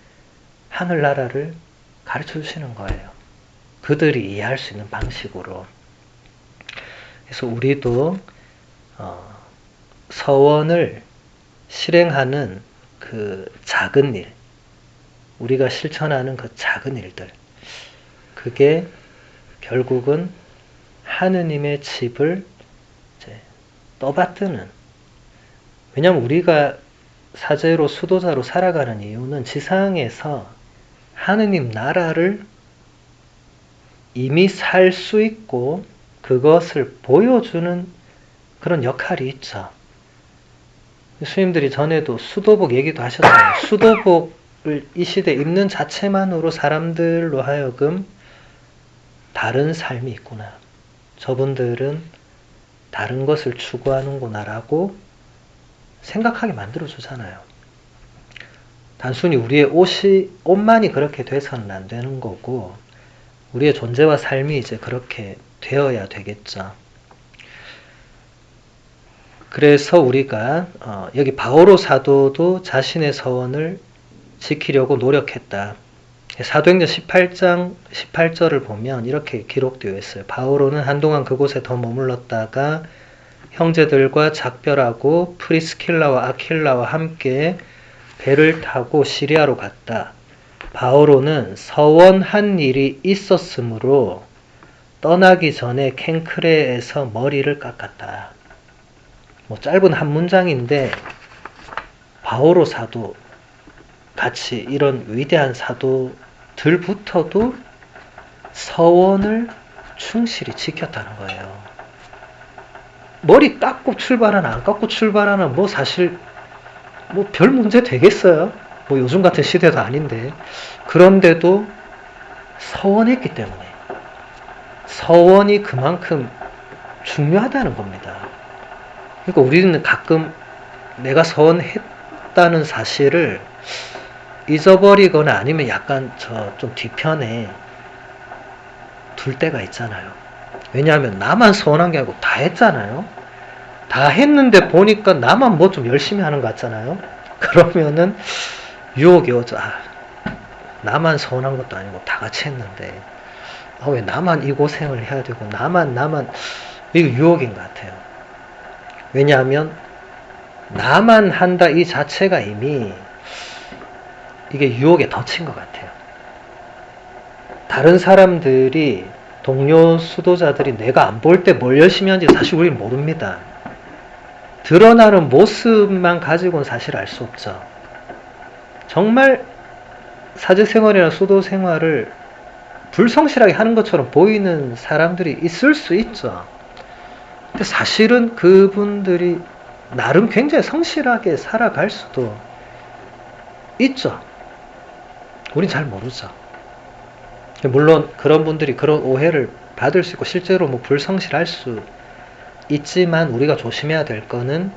하늘나라를 가르쳐 주시는 거예요. 그들이 이해할 수 있는 방식으로. 그래서 우리도 서원을 실행하는 그 작은 일, 우리가 실천하는 그 작은 일들, 그게 결국은 하느님의 집을 이제 떠받드는, 왜냐하면 우리가 사제로 수도자로 살아가는 이유는 지상에서 하느님 나라를 이미 살 수 있고 그것을 보여주는 그런 역할이 있죠. 스님들이 전에도 수도복 얘기도 하셨잖아요. 수도복을 이 시대에 입는 자체만으로 사람들로 하여금 다른 삶이 있구나, 저분들은 다른 것을 추구하는구나라고 생각하게 만들어주잖아요. 단순히 우리의 옷만이 그렇게 돼서는 안 되는 거고, 우리의 존재와 삶이 이제 그렇게 되어야 되겠죠. 그래서 우리가 여기 바오로 사도도 자신의 서원을 지키려고 노력했다. 사도행전 18장 18절을 보면 이렇게 기록되어 있어요. 바오로는 한동안 그곳에 더 머물렀다가 형제들과 작별하고 프리스킬라와 아킬라와 함께 배를 타고 시리아로 갔다. 바오로는 서원한 일이 있었으므로 떠나기 전에 켄크레에서 머리를 깎았다. 뭐 짧은 한 문장인데, 바오로 사도 같이 이런 위대한 사도들부터도 서원을 충실히 지켰다는 거예요. 머리 깎고 출발하나 안 깎고 출발하나 뭐 사실 뭐 별 문제 되겠어요? 뭐 요즘 같은 시대도 아닌데. 그런데도 서원했기 때문에, 서원이 그만큼 중요하다는 겁니다. 그러니까 우리는 가끔 내가 서원했다는 사실을 잊어버리거나 아니면 약간 좀 뒤편에 둘 때가 있잖아요. 왜냐하면 나만 서운한 게 아니고 다 했잖아요. 다 했는데 보니까 나만 뭐 좀 열심히 하는 것 같잖아요. 그러면은 유혹이 오죠. 나만 서운한 것도 아니고 다 같이 했는데 왜 나만 이 고생을 해야 되고 나만 이거 유혹인 것 같아요. 왜냐하면 나만 한다 이 자체가 이미 이게 유혹에 덧친 것 같아요. 다른 사람들이, 동료 수도자들이 내가 안 볼 때 뭘 열심히 하는지 사실 우리는 모릅니다. 드러나는 모습만 가지고는 사실 알 수 없죠. 정말 사제생활이나 수도생활을 불성실하게 하는 것처럼 보이는 사람들이 있을 수 있죠. 근데 사실은 그분들이 나름 굉장히 성실하게 살아갈 수도 있죠. 우린 잘 모르죠. 물론 그런 분들이 그런 오해를 받을 수 있고 실제로 뭐 불성실할 수 있지만, 우리가 조심해야 될 거는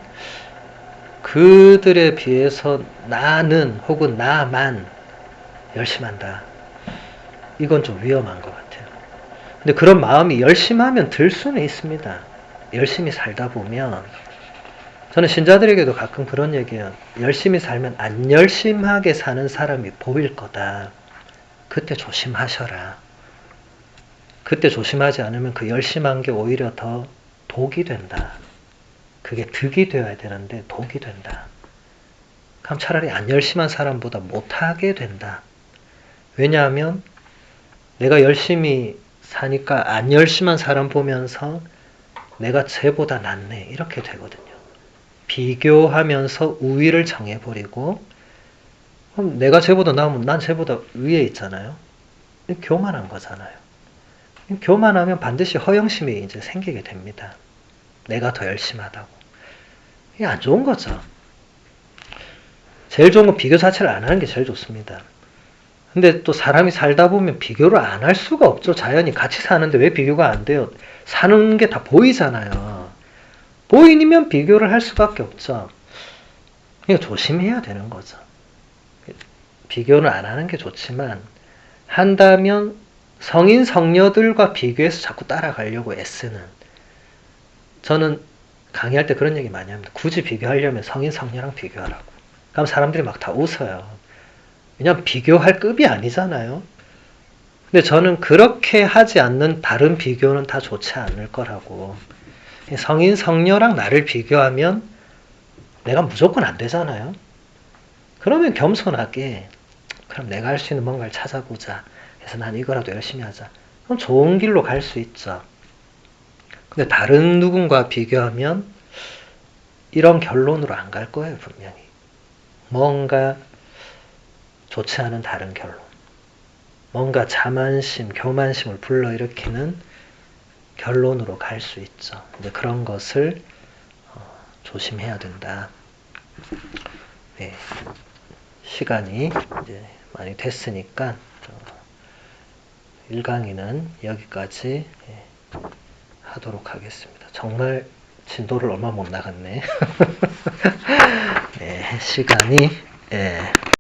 그들에 비해서 나는 혹은 나만 열심히 한다, 이건 좀 위험한 것 같아요. 근데 그런 마음이 열심히 하면 들 수는 있습니다. 열심히 살다 보면, 저는 신자들에게도 가끔 그런 얘기해요. 열심히 살면 안 열심하게 사는 사람이 보일 거다. 그때 조심하셔라. 그때 조심하지 않으면 그 열심한 게 오히려 더 독이 된다. 그게 득이 되어야 되는데 독이 된다. 그럼 차라리 안 열심한 사람보다 못하게 된다. 왜냐하면 내가 열심히 사니까 안 열심한 사람 보면서 내가 쟤보다 낫네 이렇게 되거든요. 비교하면서 우위를 정해버리고, 그럼 내가 쟤보다 나으면 난 쟤보다 위에 있잖아요. 교만한 거잖아요. 교만하면 반드시 허영심이 이제 생기게 됩니다. 내가 더 열심하다고. 이게 안 좋은 거죠. 제일 좋은 건 비교 자체를 안 하는 게 제일 좋습니다. 근데 또 사람이 살다 보면 비교를 안 할 수가 없죠. 자연히 같이 사는데 왜 비교가 안 돼요? 사는 게 다 보이잖아요. 보이면 비교를 할 수밖에 없죠. 그러니까 조심해야 되는 거죠. 비교는 안 하는 게 좋지만 한다면 성인 성녀들과 비교해서 자꾸 따라가려고 애쓰는, 저는 강의할 때 그런 얘기 많이 합니다. 굳이 비교하려면 성인 성녀랑 비교하라고. 그럼 사람들이 막 다 웃어요. 왜냐면 비교할 급이 아니잖아요. 근데 저는 그렇게 하지 않는 다른 비교는 다 좋지 않을 거라고. 성인 성녀랑 나를 비교하면 내가 무조건 안 되잖아요. 그러면 겸손하게 그럼 내가 할 수 있는 뭔가를 찾아보자. 그래서 난 이거라도 열심히 하자. 그럼 좋은 길로 갈 수 있죠. 근데 다른 누군가 비교하면 이런 결론으로 안 갈 거예요, 분명히. 뭔가 좋지 않은 다른 결론. 뭔가 자만심, 교만심을 불러일으키는 결론으로 갈 수 있죠. 이제 그런 것을 조심해야 된다. 네. 시간이 이제 많이 됐으니까 1강의는 여기까지 하도록 하겠습니다. 정말 진도를 얼마 못 나갔네. 네, 시간이